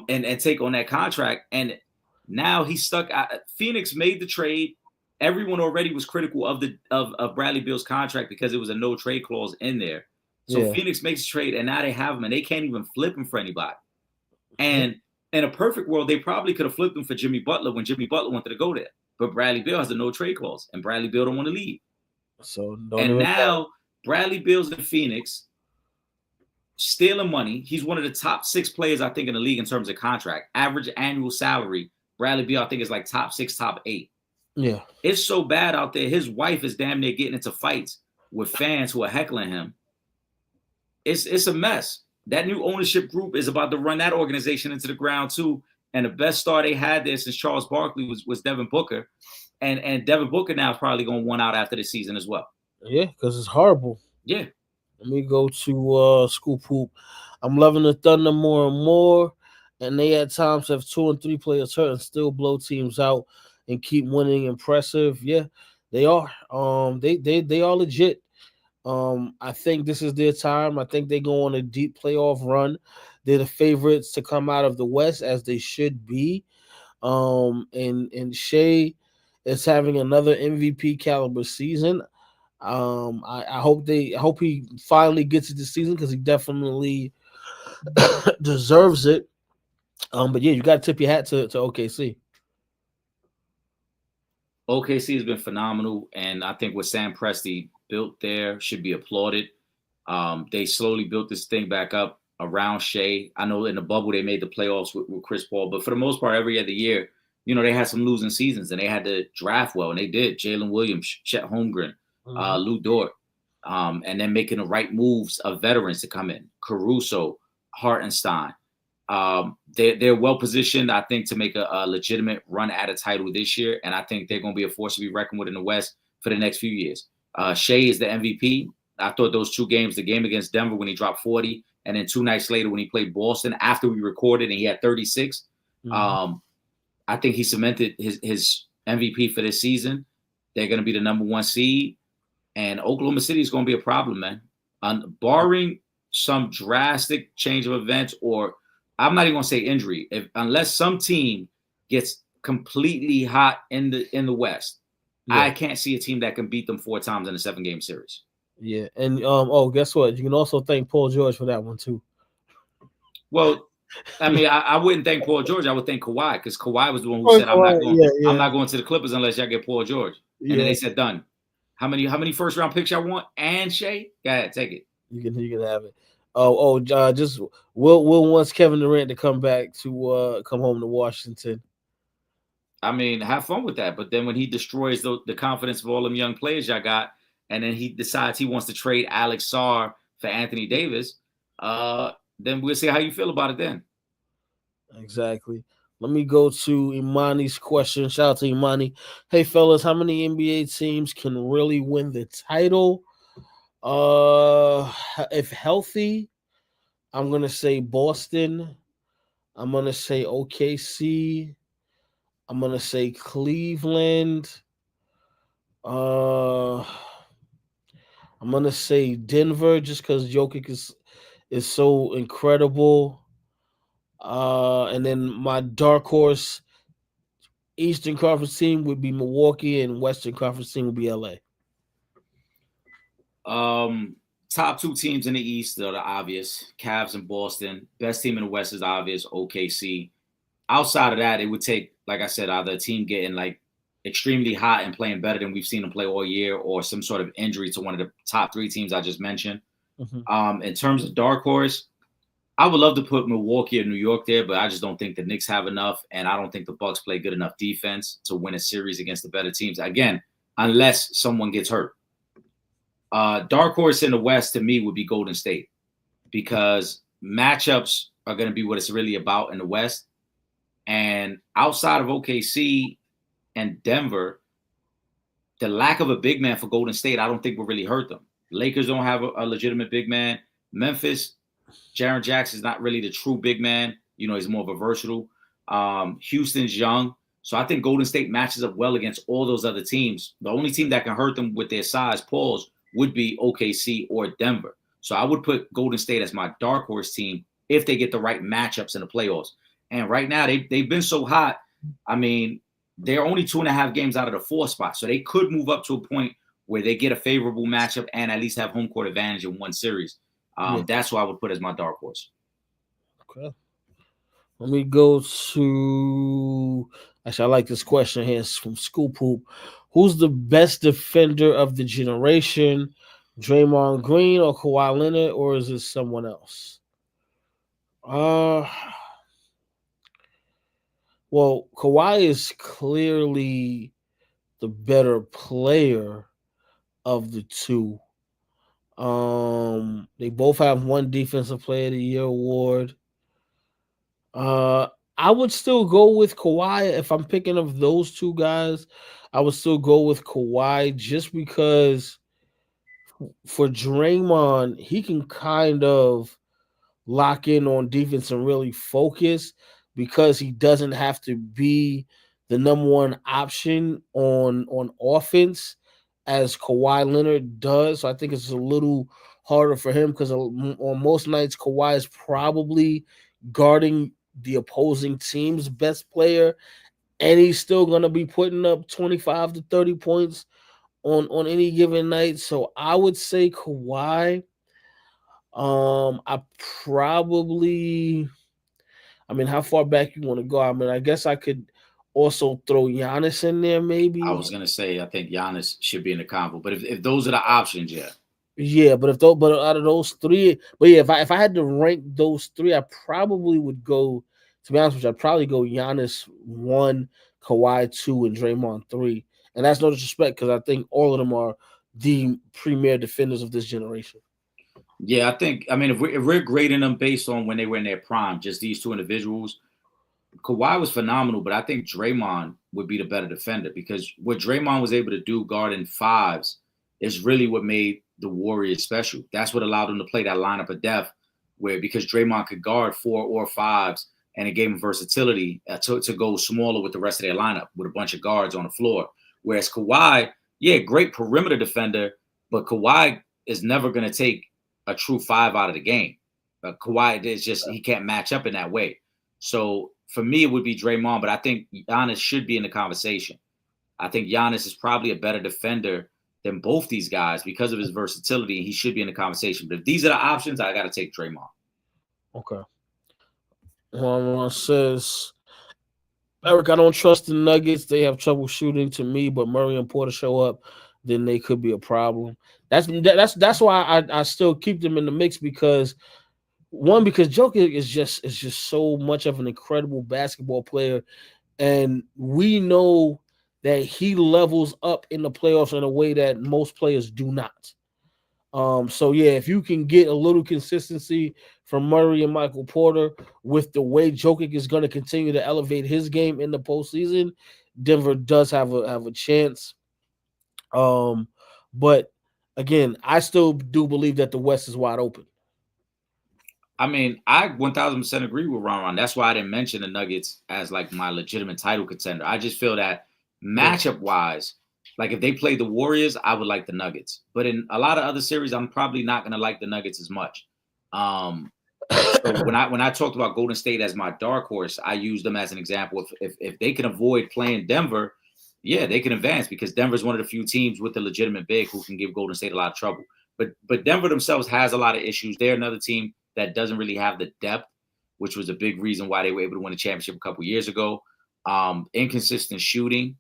and take on that contract. And now he's stuck. Phoenix made the trade. Everyone already was critical of Bradley Beal's contract because it was a no trade clause in there. So Phoenix makes a trade, and now they have him, and they can't even flip him for anybody. And in a perfect world, they probably could have flipped him for Jimmy Butler when Jimmy Butler wanted to go there. But Bradley Beal has a no trade clause, and Bradley Beal don't want to leave. So now Bradley Beal's in Phoenix, stealing money. He's one of the top 6 players, I think, in the league in terms of contract. Average annual salary, Bradley Beal, I think, is like top 6, top 8. Yeah. It's so bad out there. His wife is damn near getting into fights with fans who are heckling him. It's a mess. That new ownership group is about to run that organization into the ground too. And the best star they had there since Charles Barkley was Devin Booker. And Devin Booker now is probably going to want out after the season as well. Yeah, because it's horrible. Yeah. Let me go to Scoop Hoop. I'm loving the Thunder more and more. And they at times have 2 and 3 players hurt and still blow teams out and keep winning. Impressive. Yeah, they are. They are legit. I think this is their time. I think they go on a deep playoff run. They're the favorites to come out of the West, as they should be. And Shea is having another MVP caliber season. I hope he finally gets it this season because he definitely deserves it. But yeah, you got to tip your hat to OKC. OKC has been phenomenal, and I think what Sam Presti built there should be applauded. They slowly built this thing back up around Shea. I know in the bubble they made the playoffs with Chris Paul, but for the most part, every other year, they had some losing seasons, and they had to draft well, and they did. Jalen Williams, Chet Holmgren, Lou Dort, and then making the right moves of veterans to come in. Caruso, Hartenstein. They're well positioned, I think, to make a legitimate run at a title this year, and I think they're going to be a force to be reckoned with in the West for the next few years. Shea is the MVP. I thought those 2 games, the game against Denver when he dropped 40, and then 2 nights later when he played Boston after we recorded and he had 36. I think he cemented his MVP for this season. They're going to be the number 1 seed, and Oklahoma City is going to be a problem, man. Barring some drastic change of events, or I'm not even going to say injury, unless some team gets completely hot in the West, I can't see a team that can beat them 4 times in a 7-game series. Yeah, and guess what? You can also thank Paul George for that one too. Well, I mean, I wouldn't thank Paul George. I would thank Kawhi, because Kawhi was the one who said, "I'm not going to the Clippers unless y'all get Paul George." And then they said, "Done." How many first round picks y'all want? And Shea, go ahead, take it. You can have it. Just Will wants Kevin Durant to come back to come home to Washington. I mean, have fun with that. But then when he destroys the confidence of all them young players y'all got, and then he decides he wants to trade Alex Sarr for Anthony Davis, then we'll see how you feel about it then. Exactly. Let me go to Imani's question. Shout out to Imani. Hey, fellas, how many NBA teams can really win the title? If healthy, I'm going to say Boston. I'm going to say OKC. I'm going to say Cleveland. I'm going to say Denver just because Jokic is so incredible. And then my dark horse Eastern Conference team would be Milwaukee, and Western Conference team would be LA. Top 2 teams in the East are the obvious, Cavs and Boston. Best team in the West is obvious, OKC. Outside of that, it would take, like I said, either a team getting like extremely hot and playing better than we've seen them play all year, or some sort of injury to one of the top 3 teams I just mentioned. In terms of dark horse, I would love to put Milwaukee or New York there, but I just don't think the Knicks have enough, and I don't think the Bucks play good enough defense to win a series against the better teams. Again, unless someone gets hurt. Dark horse in the West to me would be Golden State, because matchups are going to be what it's really about in the West. And outside of OKC and Denver, the lack of a big man for Golden State, I don't think will really hurt them. Lakers don't have a legitimate big man. Memphis, Jaren Jackson is not really the true big man. He's more of a versatile. Houston's young, So I think Golden State matches up well against all those other teams. The only team that can hurt them with their size, pause, would be OKC or Denver. So I would put Golden State as my dark horse team if they get the right matchups in the playoffs. And right now, they've been so hot. I mean, they're only 2.5 games out of the 4th spot. So they could move up to a point where they get a favorable matchup and at least have home court advantage in one series. That's what I would put as my dark horse. Okay. Let me go to. Actually, I like this question here. It's from School Poop. Who's the best defender of the generation? Draymond Green or Kawhi Leonard, or is it someone else? Well, Kawhi is clearly the better player of the two. They both have one Defensive Player of the Year award. I would still go with Kawhi if I'm picking of those two guys. I would still go with Kawhi just because for Draymond, he can kind of lock in on defense and really focus because he doesn't have to be the number one option on offense as Kawhi Leonard does. So I think it's a little harder for him because on most nights Kawhi is probably guarding the opposing team's best player, and he's still going to be putting up 25 to 30 points on any given night. So I would say Kawhi. I probably, how far back you want to go? I guess I could also throw Giannis in there, maybe. I was gonna say I think Giannis should be in the combo, but if those are the options, yeah. Yeah, but out of those three, but yeah, if I had to rank those three, I probably would go. To be honest with you, I'd probably go Giannis 1, Kawhi 2, and Draymond 3. And that's no disrespect because I think all of them are the premier defenders of this generation. Yeah, I think. If we're grading them based on when they were in their prime, just these two individuals, Kawhi was phenomenal, but I think Draymond would be the better defender because what Draymond was able to do guarding fives is really what made the Warriors special. That's what allowed them to play that lineup of depth, where because Draymond could guard 4 or 5s, and it gave him versatility to go smaller with the rest of their lineup with a bunch of guards on the floor. Whereas Kawhi, great perimeter defender, but Kawhi is never going to take a true 5 out of the game. Kawhi is just he can't match up in that way. So for me, it would be Draymond, but I think Giannis should be in the conversation. I think Giannis is probably a better defender than both these guys because of his versatility. He should be in the conversation. But if these are the options, I got to take Draymond. Okay. One says, Eric, I don't trust the Nuggets. They have trouble shooting to me, but Murray and Porter show up, then they could be a problem. That's why I still keep them in the mix because Jokic is just so much of an incredible basketball player, and we know that he levels up in the playoffs in a way that most players do not. So yeah, if you can get a little consistency from Murray and Michael Porter with the way Jokic is going to continue to elevate his game in the postseason, Denver does have a chance. But again, I still do believe that the West is wide open. I 1000% agree with Ron. That's why I didn't mention the Nuggets as like my legitimate title contender. I just feel that matchup wise, like if they play the Warriors, I would like the Nuggets. But in a lot of other series, I'm probably not going to like the Nuggets as much. So when I talked about Golden State as my dark horse, I used them as an example. If they can avoid playing Denver, yeah, they can advance because Denver's one of the few teams with a legitimate big who can give Golden State a lot of trouble. But Denver themselves has a lot of issues. They're another team that doesn't really have the depth, which was a big reason why they were able to win a championship a couple years ago. Inconsistent shooting.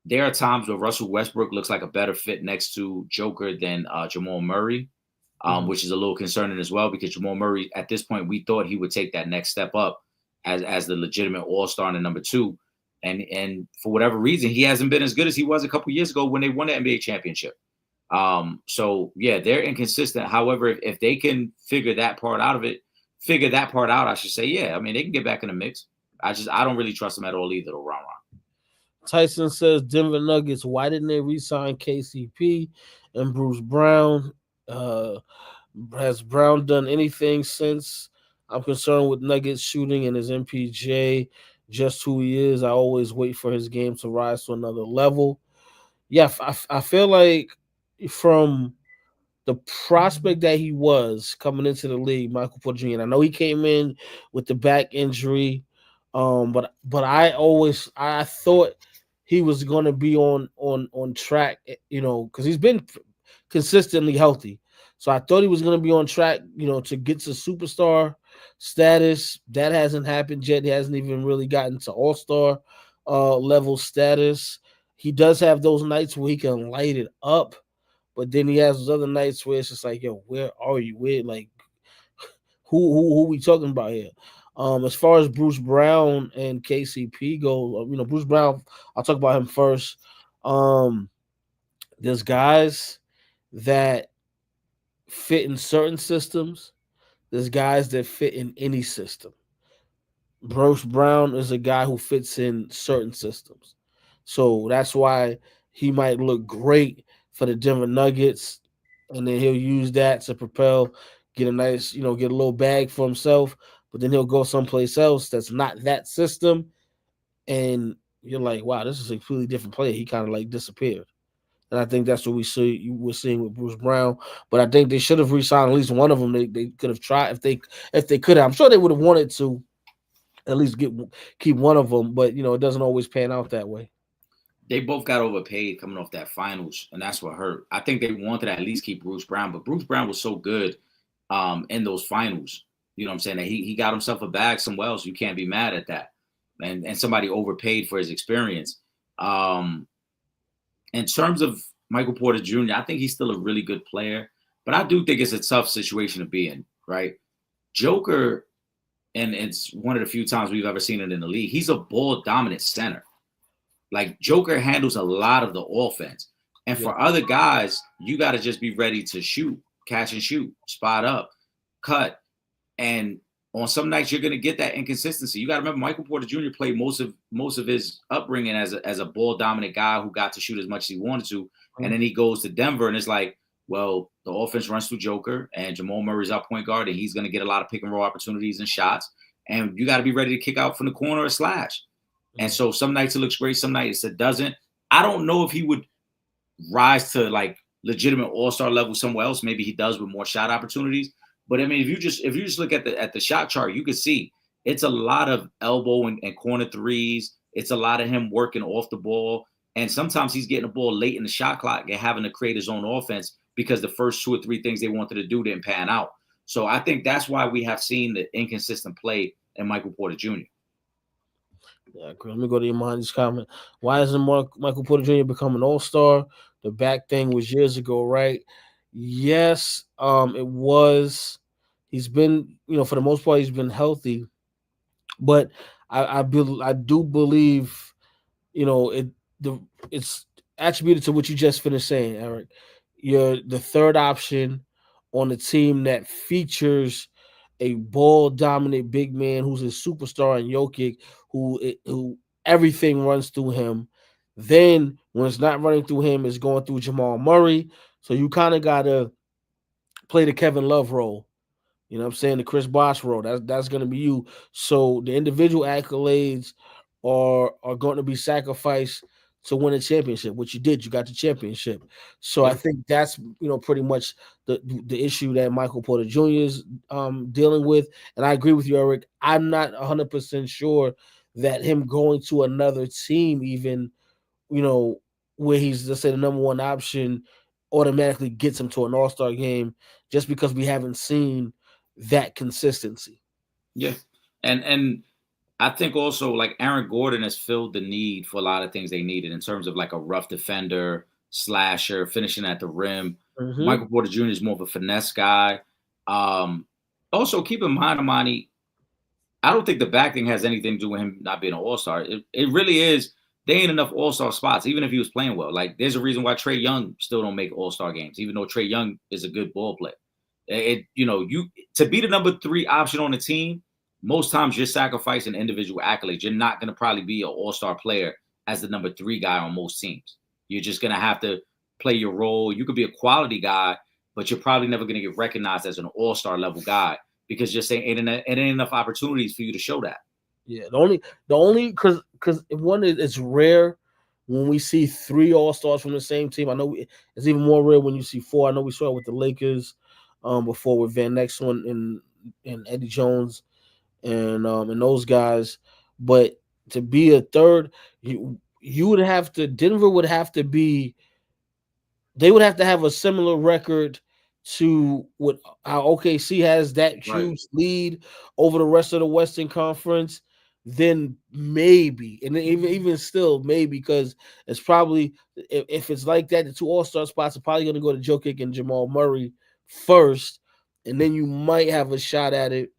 There are times where Russell Westbrook looks like a better fit next to Joker than Jamal Murray, which is a little concerning as well because Jamal Murray, at this point, we thought he would take that next step up as the legitimate all-star in the number 2. And for whatever reason, he hasn't been as good as he was a couple years ago when they won the NBA championship. So yeah, they're inconsistent. However, if they can figure that part out, I should say, yeah, they can get back in the mix. I don't really trust them at all either, though, Ron. Tyson says Denver Nuggets, why didn't they re-sign KCP and Bruce Brown? Has Brown done anything since? I'm concerned with Nuggets shooting and his MPJ just who he is. I always wait for his game to rise to another level. Yeah, I feel like from the prospect that he was coming into the league, Michael Porter Jr. And I know he came in with the back injury, but I thought he was going to be on track, because he's been consistently healthy. So I thought he was going to be on track, to get to superstar status. That hasn't happened yet. He hasn't even really gotten to all-star level status. He does have those nights where he can light it up, but then he has those other nights where it's just like, yo, where are you? Where, like, who we talking about here? As far as Bruce Brown and KCP go, Bruce Brown, I'll talk about him first. There's guys that fit in certain systems. There's guys that fit in any system. Bruce Brown is a guy who fits in certain systems. So that's why he might look great for the Denver Nuggets, and then he'll use that to propel, get a nice, get a little bag for himself, but then he'll go someplace else that's not that system, and you're like, wow, this is a completely different player. He kind of like disappeared. And I think that's what we're seeing with Bruce Brown. But I think they should have re-signed at least one of them. They could have tried if they could have. I'm sure they would have wanted to at least keep one of them, but it doesn't always pan out that way. They both got overpaid coming off that finals, and that's what hurt. I think they wanted to at least keep Bruce Brown, but Bruce Brown was so good in those finals. You know what I'm saying? That he got himself a bag somewhere else. You can't be mad at that. And somebody overpaid for his experience. In terms of Michael Porter Jr., I think he's still a really good player, but I do think it's a tough situation to be in, right? Joker, and it's one of the few times we've ever seen it in the league, he's a ball-dominant center. Like, Joker handles a lot of the offense. And for other guys, you got to just be ready to shoot, catch and shoot, spot up, cut. And on some nights, you're going to get that inconsistency. You got to remember, Michael Porter Jr. played most of his upbringing as a ball-dominant guy who got to shoot as much as he wanted to. And then he goes to Denver, and it's like, well, the offense runs through Joker, and Jamal Murray's our point guard, and he's going to get a lot of pick-and-roll opportunities and shots. And you got to be ready to kick out from the corner or slash. And so some nights it looks great, some nights it doesn't. I don't know if he would rise to like legitimate all-star level somewhere else. Maybe he does with more shot opportunities. But I mean, if you just look at the shot chart, you can see it's a lot of elbow and corner threes. It's a lot of him working off the ball. And sometimes he's getting the ball late in the shot clock and having to create his own offense because the first 2 or 3 things they wanted to do didn't pan out. So I think that's why we have seen the inconsistent play in Michael Porter Jr. Yeah, let me go to Imani's comment. Why isn't Michael Porter Jr. become an all-star? The back thing was years ago, right? Yes, it was. He's been, for the most part, he's been healthy. But I do believe, it's attributed to what you just finished saying, Eric. You're the third option on a team that features a ball-dominant big man who's a superstar in Jokic, who everything runs through him. Then when it's not running through him, it's going through Jamal Murray. So you kind of got to play the Kevin Love role. You know what I'm saying? The Chris Bosh role. That's going to be you. So the individual accolades are going to be sacrificed to win a championship, which you did. You got the championship. So I think that's, pretty much the issue that Michael Porter Jr. is dealing with. And I agree with you, Eric. I'm not 100% sure that him going to another team even, where he's, let's say, the number one option automatically gets him to an all-star game just because we haven't seen that consistency. Yeah. And I think also like Aaron Gordon has filled the need for a lot of things they needed in terms of like a rough defender, slasher, finishing at the rim. Mm-hmm. Michael Porter Jr. is more of a finesse guy. Also, keep in mind, Amani, I don't think the back thing has anything to do with him not being an all-star. It really is. There ain't enough all-star spots, even if he was playing well. Like, there's a reason why Trae Young still don't make all-star games, even though Trae Young is a good ball player. You to be the number 3 option on the team, most times you're sacrificing individual accolades. You're not going to probably be an all-star player as the number 3 guy on most teams. You're just going to have to play your role. You could be a quality guy, but you're probably never going to get recognized as an all-star level guy because just saying it ain't enough opportunities for you to show that. Yeah, the only because one is it's rare when we see three All Stars from the same team. I know it's even more rare when you see four. I know we saw it with the Lakers, before with Van Exel and Eddie Jones and those guys. But to be a third, you would have to Denver would have to be they would have to have a similar record to what how OKC has that Right. huge lead over the rest of the Western Conference. Then maybe, and then even still maybe, because it's probably if it's like that, the two All Star spots are probably going to go to Jokic and Jamal Murray first, and then you might have a shot at it,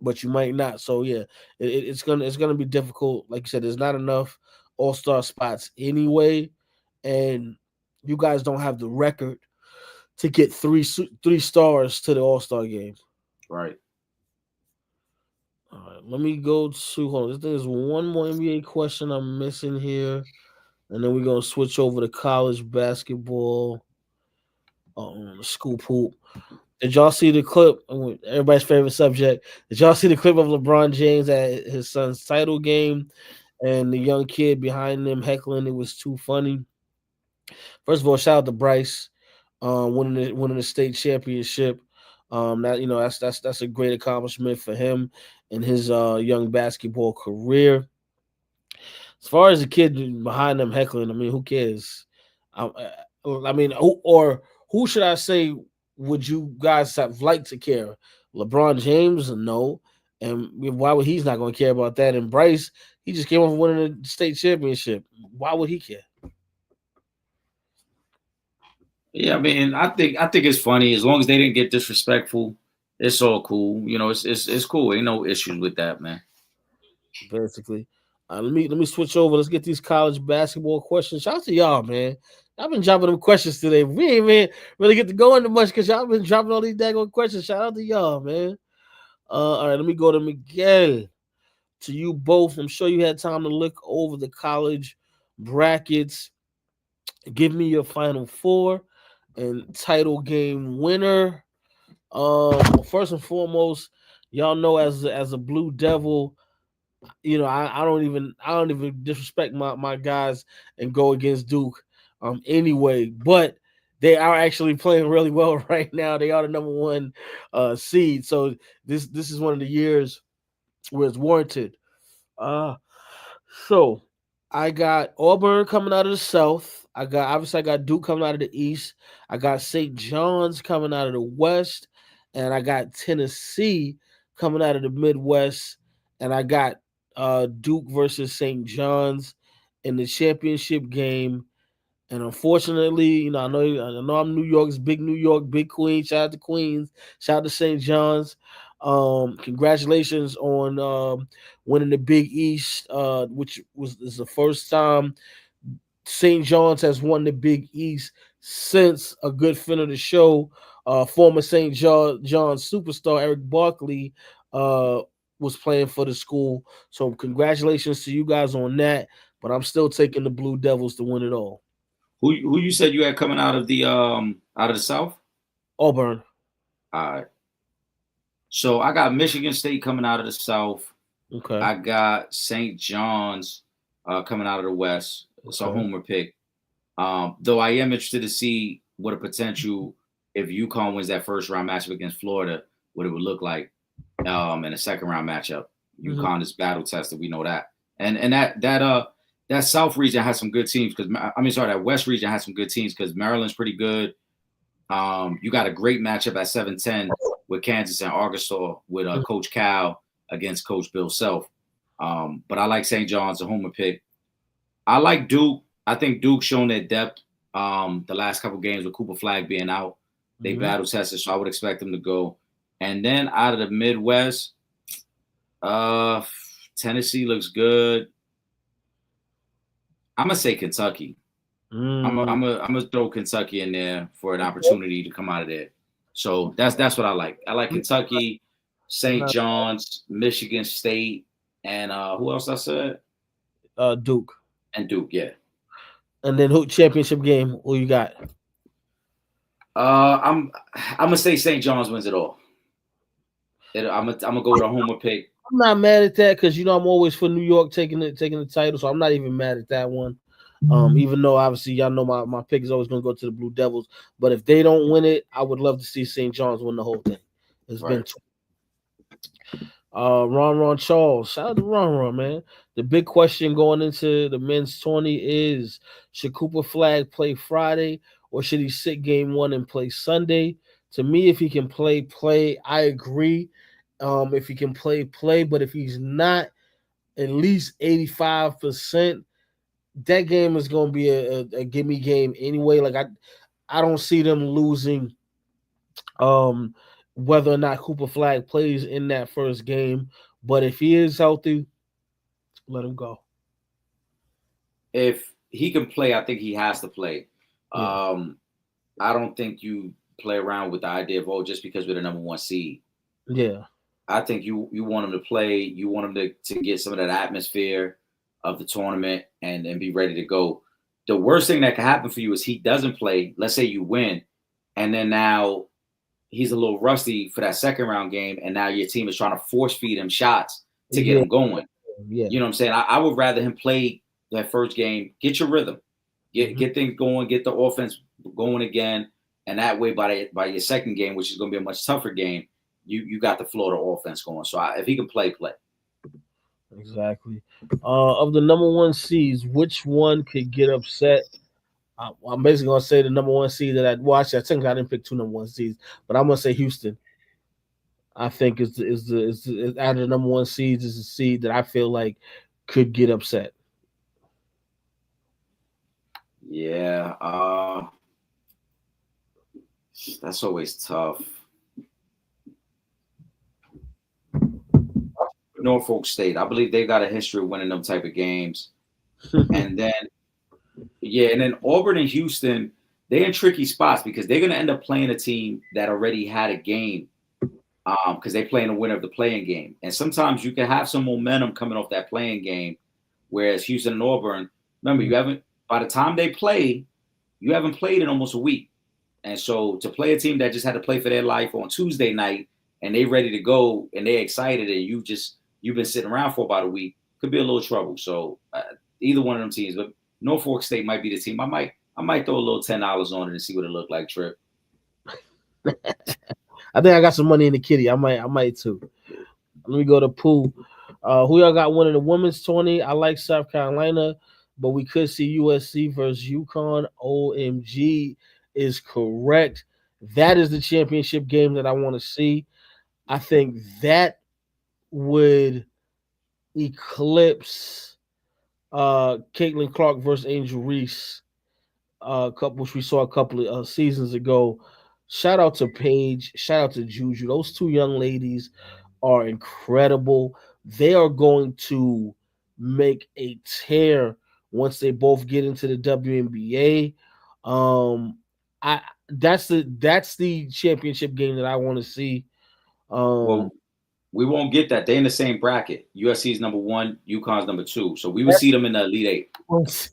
but you might not. So yeah, it's gonna be difficult. Like you said, there's not enough All Star spots anyway, and you guys don't have the record to get three stars to the All Star game. Right. All right, let me go to hold on. There's one more NBA question I'm missing here, and then we're gonna switch over to college basketball. The scoop hoop. Did y'all see the clip? Everybody's favorite subject. Did y'all see the clip of LeBron James at his son's title game and the young kid behind him heckling? It was too funny. First of all, shout out to Bryce, winning the state championship. That that's a great accomplishment for him in his young basketball career. As far as the kid behind them heckling, I mean, who cares? I mean, who should I say would you guys have liked to care? LeBron James, no. And why would he's not going to care about that? And Bryce, he just came off winning the state championship. Why would he care? Yeah, I mean, I think it's funny as long as they didn't get disrespectful. It's all cool. You know, it's cool. Ain't no issues with that, man. Basically. Let me switch over. Let's get these college basketball questions. Shout out to y'all, man. I've been dropping them questions today. We ain't even really get to go into much because y'all been dropping all these daggone questions. Shout out to y'all, man. All right, let me go to Miguel. To you both, I'm sure you had time to look over the college brackets. Give me your final four and title game winner. First and foremost, y'all know as a Blue Devil, I don't even disrespect my guys and go against Duke anyway, but they are actually playing really well right now. They are the number one seed. So this is one of the years where it's warranted. So I got Auburn coming out of the South. I got Duke coming out of the East. I got St. John's coming out of the West, and I got Tennessee coming out of the Midwest, and I got Duke versus St. John's in the championship game. And unfortunately, I know I'm New York's big New York, big Queen. Shout out to Queens. Shout out to St. John's. Congratulations on winning the Big East, which is the first time St. John's has won the Big East since a good friend of the show, former St. John's superstar Eric Barkley, was playing for the school. So congratulations to you guys on that. But I'm still taking the Blue Devils to win it all. Who you said you had coming out of the South? Auburn. All right. So I got Michigan State coming out of the South. Okay. I got St. John's coming out of the West. It's a homer pick. Though I am interested to see what a potential if UConn wins that first round matchup against Florida, what it would look like in a second round matchup. UConn is battle tested. We know that. And that South region has some good teams that West region has some good teams because Maryland's pretty good. You got a great matchup at 7-10 with Kansas and Arkansas with Coach Cal against Coach Bill Self. But I like St. John's, a homer pick. I like Duke. I think Duke's shown their depth the last couple games with Cooper Flag being out. They battle tested, so I would expect them to go. And then out of the Midwest, Tennessee looks good. I'm gonna say Kentucky. I'm gonna throw Kentucky in there for an opportunity to come out of there. So that's what I like. I like Kentucky, St. John's, Michigan State, and who else I said? Duke. And Duke, yeah. And then who championship game? Who you got? I'm gonna say St. John's wins it all. I'm gonna go with a homer pick. I'm not mad at that because I'm always for New York taking the title, so I'm not even mad at that one. Even though obviously y'all know my pick is always gonna go to the Blue Devils, but if they don't win it, I would love to see St. John's win the whole thing. It's been Ron Charles. Shout out to Ron, man. The big question going into the men's 20 is, should Cooper Flag play Friday or should he sit game 1 and play Sunday? To me, if he can play, I agree. If he can play, but if he's not at least 85%, that game is going to be a gimme game anyway. Like I don't see them losing whether or not Cooper Flag plays in that first game. But if he is healthy, let him go. If he can play, I think he has to play. Yeah. I don't think you play around with the idea of, just because we're the number 1 seed. Yeah. I think you want him to play. You want him to get some of that atmosphere of the tournament and be ready to go. The worst thing that can happen for you is he doesn't play. Let's say you win, and then now he's a little rusty for that second round game, and now your team is trying to force feed him shots to get him going. Yeah. You know what I'm saying? I would rather him play that first game, get your rhythm, get things going, get the offense going again, and that way by your second game, which is going to be a much tougher game, you got the Florida offense going. So if he can play. Exactly. Of the number 1 seeds, which one could get upset? I'm basically gonna say the number 1 seed that I'd watch. I think I didn't pick 2 number 1 seeds, but I'm gonna say Houston. I think is out of the number 1 seeds is the seed that I feel like could get upset. Yeah, that's always tough. Norfolk State, I believe they got a history of winning them type of games. And then Auburn and Houston, they're in tricky spots because they're going to end up playing a team that already had a game because they play in the winner of the playing game. And sometimes you can have some momentum coming off that playing game, whereas Houston and Auburn, remember, by the time they play, you haven't played in almost a week. And so to play a team that just had to play for their life on Tuesday night and they ready to go and they're excited and you've been sitting around for about a week, could be a little trouble. So either one of them teams, but Norfolk State might be the team. I might throw a little $10 on it and see what it looked like, Trip. I think I got some money in the kitty. I might too. Let me go to pool. Who y'all got winning the women's 20? I like South Carolina, but we could see USC versus UConn. OMG is correct. That is the championship game that I want to see. I think that would eclipse Caitlin Clark versus Angel Reese, which we saw a couple of seasons ago. Shout out to Paige. Shout out to Juju. Those 2 young ladies are incredible. They are going to make a tear once they both get into the WNBA. That's the championship game that I want to see. Well, we won't get that. They're in the same bracket. USC is number 1, UConn's number 2. So we would see them in the Elite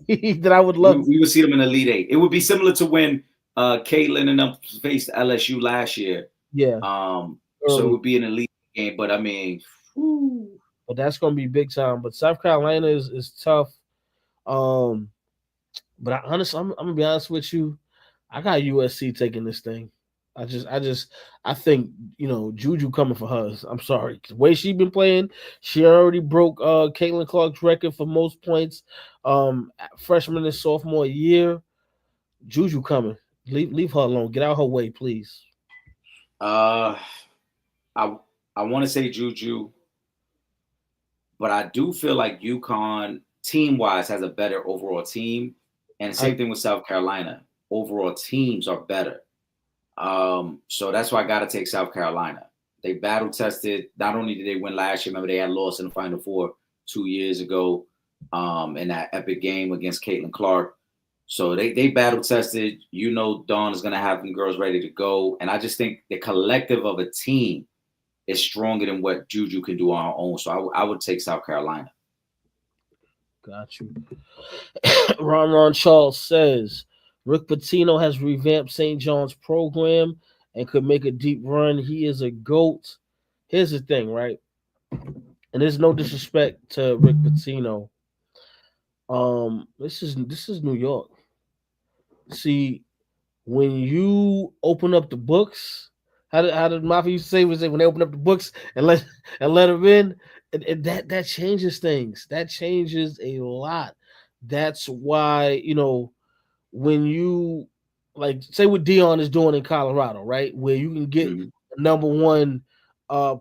8. That I would love. We would see them in the Elite 8. It would be similar to when Caitlin and them faced LSU last year. Yeah. So it would be an Elite game, but I mean, but that's gonna be big time. But South Carolina is tough. But I'm gonna be honest with you. I got USC taking this thing. I think Juju coming for hers. I'm sorry, the way she been playing, she already broke Caitlin Clark's record for most points freshman and sophomore year. Juju coming. Leave her alone. Get out her way, please. I want to say Juju, but I do feel like UConn team-wise has a better overall team, and same thing with South Carolina. Overall teams are better. So that's why I got to take South Carolina. They battle tested. Not only did they win last year, remember they had lost in the Final Four 2 years ago in that epic game against Caitlin Clark. So they battle tested. Dawn is going to have them girls ready to go. And I just think the collective of a team is stronger than what Juju can do on her own. So I would take South Carolina. Got you. Ron Charles says, Rick Pitino has revamped St. John's program and could make a deep run. He is a GOAT. Here's the thing, right? and there's no disrespect to Rick Pitino. This is New York. See, when you open up the books, how did Mafia used to say, was it when they open up the books and let them in, and that changes things. That changes a lot. That's why, when you, like, say what Dion is doing in Colorado, right, where you can get Mhm. the number one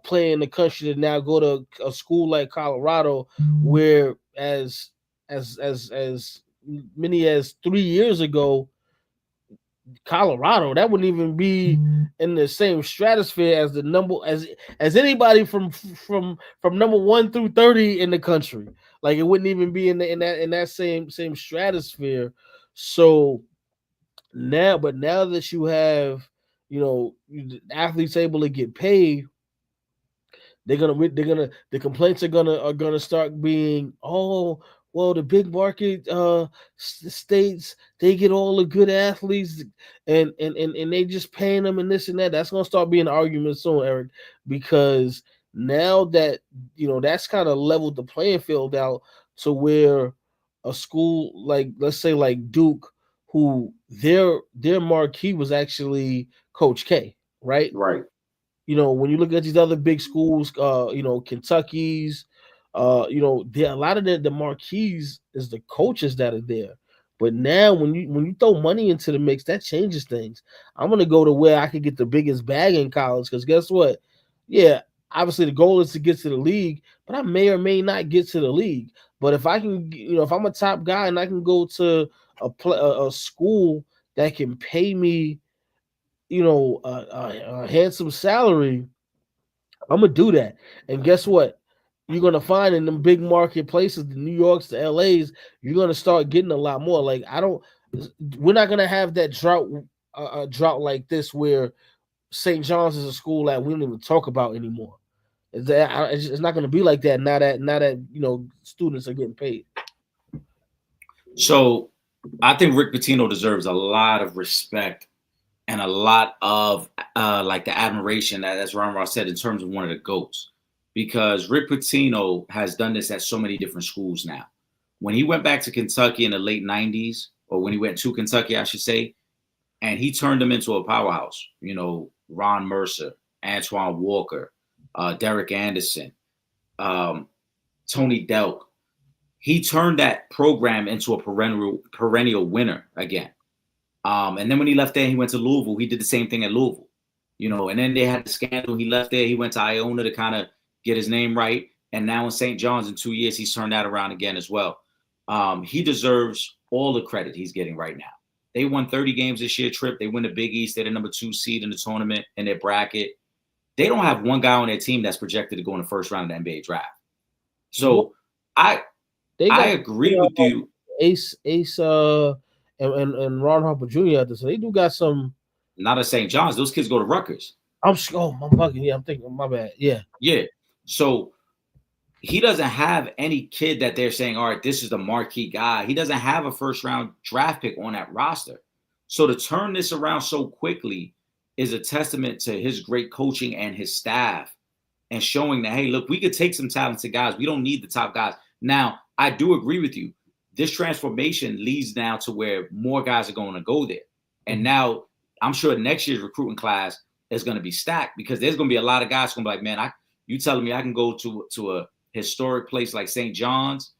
player in the country to now go to a school like Colorado, where as many as 3 years ago, Colorado, that wouldn't even be in the same stratosphere as the number as anybody from number 1 through 30 in the country. Like, it wouldn't even be in that same stratosphere. So now that you have, athletes able to get paid, the complaints are gonna start being, oh, well, the big market states, they get all the good athletes, and they just paying them and this and that. That's gonna start being an argument soon, Eric, because now that, that's kind of leveled the playing field out to where a school like, let's say, like Duke, who their marquee was actually Coach K, right? Right. When you look at these other big schools, Kentucky's, a lot of the marquees is the coaches that are there. But now, when you throw money into the mix, that changes things. I'm gonna go to where I can get the biggest bag in college, because guess what? Yeah, obviously the goal is to get to the league, but I may or may not get to the league. But if I can, if I'm a top guy and I can go to a school that can pay me, a handsome salary, I'm gonna do that. And guess what? You're gonna find in them big marketplaces, the New Yorks, the LAs, you're gonna start getting a lot more. Like, we're not gonna have that drought like this where St. John's is a school that we don't even talk about anymore. It's not gonna be like that now that students are getting paid. So I think Rick Pitino deserves a lot of respect and a lot of like the admiration that, as Ron Ross said, in terms of one of the GOATs, because Rick Pitino has done this at so many different schools now. When he went back to Kentucky in the late 90s, or when he went to Kentucky, I should say, and he turned them into a powerhouse. Ron Mercer, Antoine Walker, Derek Anderson, Tony Delk. He turned that program into a perennial winner again. And then when he left there, he went to Louisville. He did the same thing at Louisville, and then they had the scandal. He left there. He went to Iona to kind of get his name right. And now in St. John's in 2 years, he's turned that around again as well. He deserves all the credit he's getting right now. They won 30 games this year, Trip. They win the Big East. They're the number 2 seed in the tournament in their bracket. They don't have one guy on their team that's projected to go in the first round of the NBA draft. So I agree with you. Ace, and Ron Harper Jr. out there, so they do got some. Not at St. John's. Those kids go to Rutgers. I'm bugging. Yeah, I'm thinking. My bad. Yeah. So he doesn't have any kid that they're saying, all right, this is the marquee guy. He doesn't have a first round draft pick on that roster. So to turn this around so quickly is a testament to his great coaching and his staff, and showing that, hey, look, we could take some talented guys. We don't need the top guys. Now, I do agree with you. This transformation leads now to where more guys are going to go there. And now I'm sure next year's recruiting class is going to be stacked, because there's going to be a lot of guys going to be like, man, you telling me I can go to a historic place like St. John's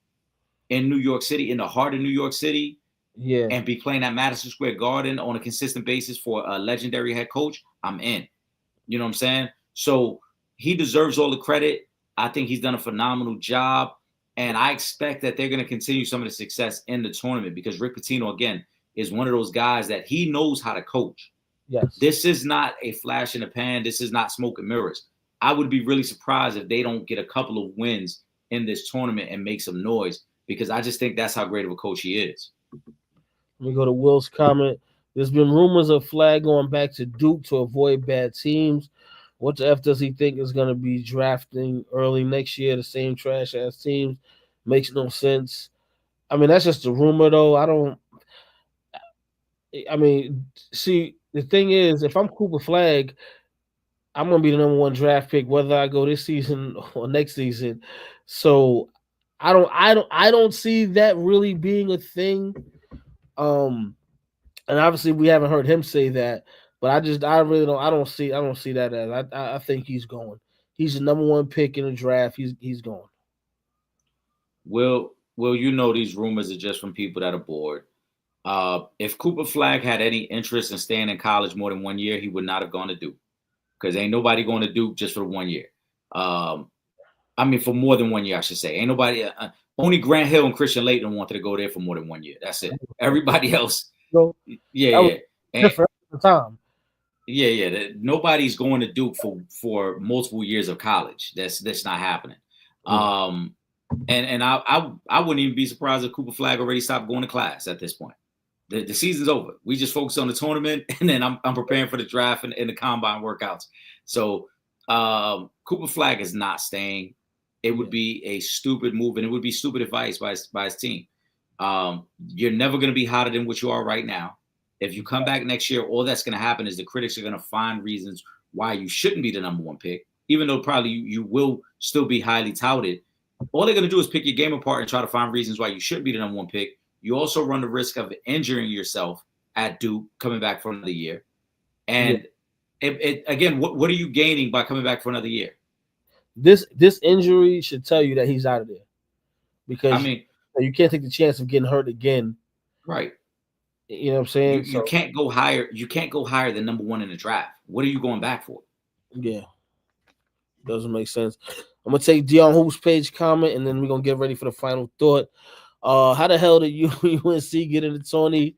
in New York City, in the heart of New York City, and be playing at Madison Square Garden on a consistent basis for a legendary head coach? I'm in. You know what I'm saying? So he deserves all the credit. I think he's done a phenomenal job. And I expect that they're going to continue some of the success in the tournament, because Rick Pitino, again, is one of those guys that he knows how to coach. Yes. This is not a flash in the pan. This is not smoke and mirrors. I would be really surprised if they don't get a couple of wins in this tournament and make some noise, because I just think that's how great of a coach he is. Let me go to Will's comment. There's been rumors of Flag going back to Duke to avoid bad teams. What the F does he think is going to be drafting early next year? The same trash ass teams. Makes no sense. I mean, that's just a rumor, though. See, the thing is, if I'm Cooper Flag, I'm gonna be the number one draft pick, whether I go this season or next season. So I don't see that really being a thing. And obviously we haven't heard him say that, but I really don't see that as I think he's going. He's the number one pick in the draft. He's going. Will you know these rumors are just from people that are bored. If Cooper Flag had any interest in staying in college more than 1 year, he would not have gone to Duke because ain't nobody going to Duke just for 1 year. I mean, for more than 1 year, I should say. Ain't nobody. Only Grant Hill and Christian Laettner wanted to go there for more than 1 year. That's it. Everybody else, So yeah. different at the time. Yeah. Nobody's going to Duke for multiple years of college. That's not happening. And I wouldn't even be surprised if Cooper Flag already stopped going to class at this point. The season's over. We just focus on the tournament, and then I'm preparing for the draft and the combine workouts. So Cooper Flag is not staying. It would be a stupid move, and it would be stupid advice by his team. You're never going to be hotter than what you are right now. If you come back next year, all that's going to happen is the critics are going to find reasons why you shouldn't be the number one pick, even though probably you will still be highly touted. All they're going to do is pick your game apart and try to find reasons why you shouldn't be the number one pick. You also run the risk of injuring yourself at Duke coming back for another year. And again, what are you gaining by coming back for another year? This injury should tell you that he's out of there, because I mean you can't take the chance of getting hurt again. Right. You know what I'm saying? You can't go higher. You can't go higher than number one in the draft. What are you going back for? Yeah. Doesn't make sense. I'm gonna take Dion Hoop's page comment, and then we're gonna get ready for the final thought. How the hell did UNC get into Tony?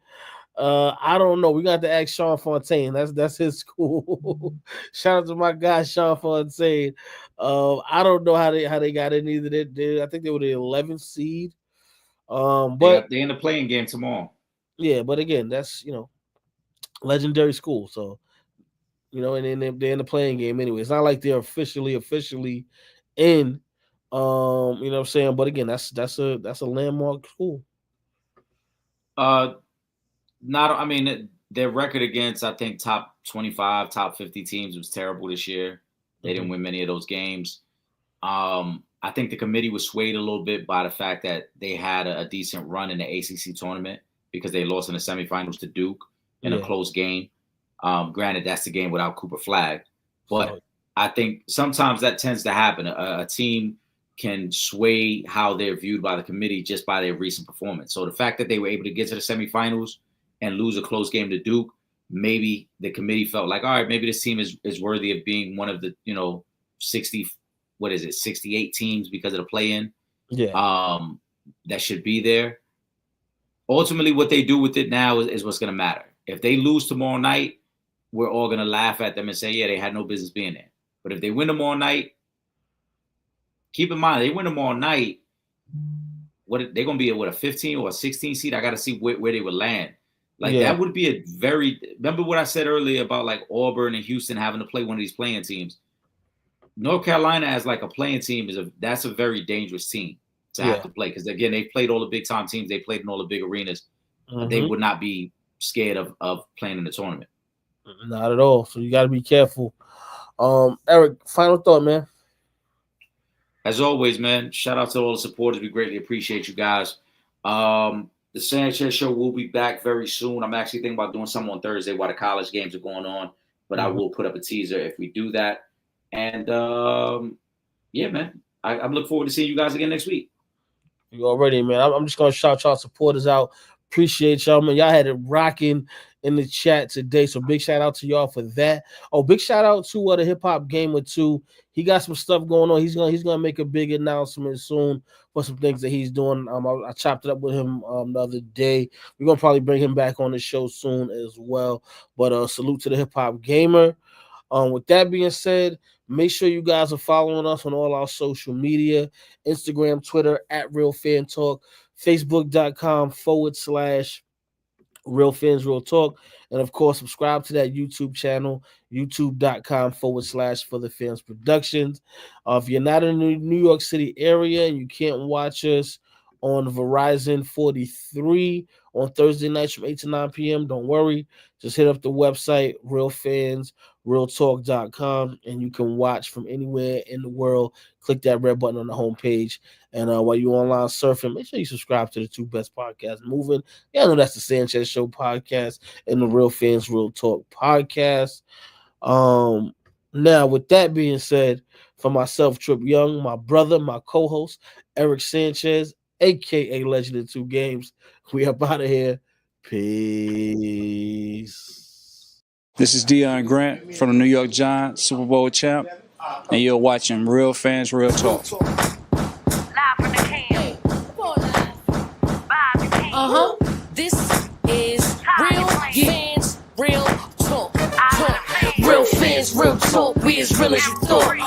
I don't know. We got to ask Sean Fontaine. That's his school. Shout out to my guy Sean Fontaine. I don't know how they got in either. I think they were the 11th seed. But they're in the playing game tomorrow. Yeah, but again, that's legendary school. So and they're in the playing game anyway. It's not like they're officially in. You know what I'm saying? But again, that's a landmark school. Their record against, I think, top 25, top 50 teams was terrible this year. They didn't win many of those games. I think the committee was swayed a little bit by the fact that they had a decent run in the ACC tournament because they lost in the semifinals to Duke in a close game. Granted, that's the game without Cooper Flag. But I think sometimes that tends to happen. A team can sway how they're viewed by the committee just by their recent performance. So the fact that they were able to get to the semifinals and lose a close game to Duke, maybe the committee felt like, all right, maybe this team is worthy of being one of the 68 teams because of the play-in. That should be there. Ultimately, what they do with it now is what's going to matter. If they lose tomorrow night, we're all going to laugh at them and say, yeah, they had no business being there. But if they win tomorrow night, keep in mind, they win tomorrow night, they're going to be a 15 or a 16 seed. I got to see where they would land. That would be remember what I said earlier about like Auburn and Houston having to play one of these playing teams. North Carolina as like a playing team that's a very dangerous team to have to play. Because again, they've played all the big time teams. They played in all the big arenas. They would not be scared of playing in the tournament. Not at all. So you got to be careful. Eric, final thought, man. As always, man, shout out to all the supporters. We greatly appreciate you guys. The Sanchez Show will be back very soon. I'm actually thinking about doing something on Thursday while the college games are going on, but I will put up a teaser if we do that. And yeah, man, I'm looking forward to seeing you guys again next week. You already, man. I'm just gonna shout y'all supporters out. Appreciate y'all, man. Y'all had it rocking in the chat today, so big shout out to y'all for that. Oh, big shout out to the Hip Hop Gamer too. He got some stuff going on. He's gonna make a big announcement soon for some things that he's doing. I chopped it up with him the other day. We're gonna probably bring him back on the show soon as well. But salute to the Hip Hop Gamer. With that being said, make sure you guys are following us on all our social media: Instagram, Twitter @RealFanTalk, Facebook.com/Real Fans Real Talk, and of course subscribe to that YouTube channel, YouTube.com/For the Fans Productions. If you're not in the New York City area and you can't watch us on Verizon 43 on Thursday nights from 8 to 9 p.m., don't worry. Just hit up the website, realtalk.com, and you can watch from anywhere in the world. Click that red button on the homepage. And while you're online surfing, make sure you subscribe to the two best podcasts moving. Yeah, I know that's the Sanchez Show podcast and the Real Fans Real Talk podcast. Now, with that being said, for myself, Trip Young, my brother, my co-host, Eric Sanchez, aka Legend in Two Games, we up out of here. Peace. This is Deion Grant from the New York Giants, Super Bowl champ, and you're watching Real Fans Real Talk. Live from the can. Bob, you can't. This is Real Fans Real Talk. Real Fans Real Talk. We as real as you thought.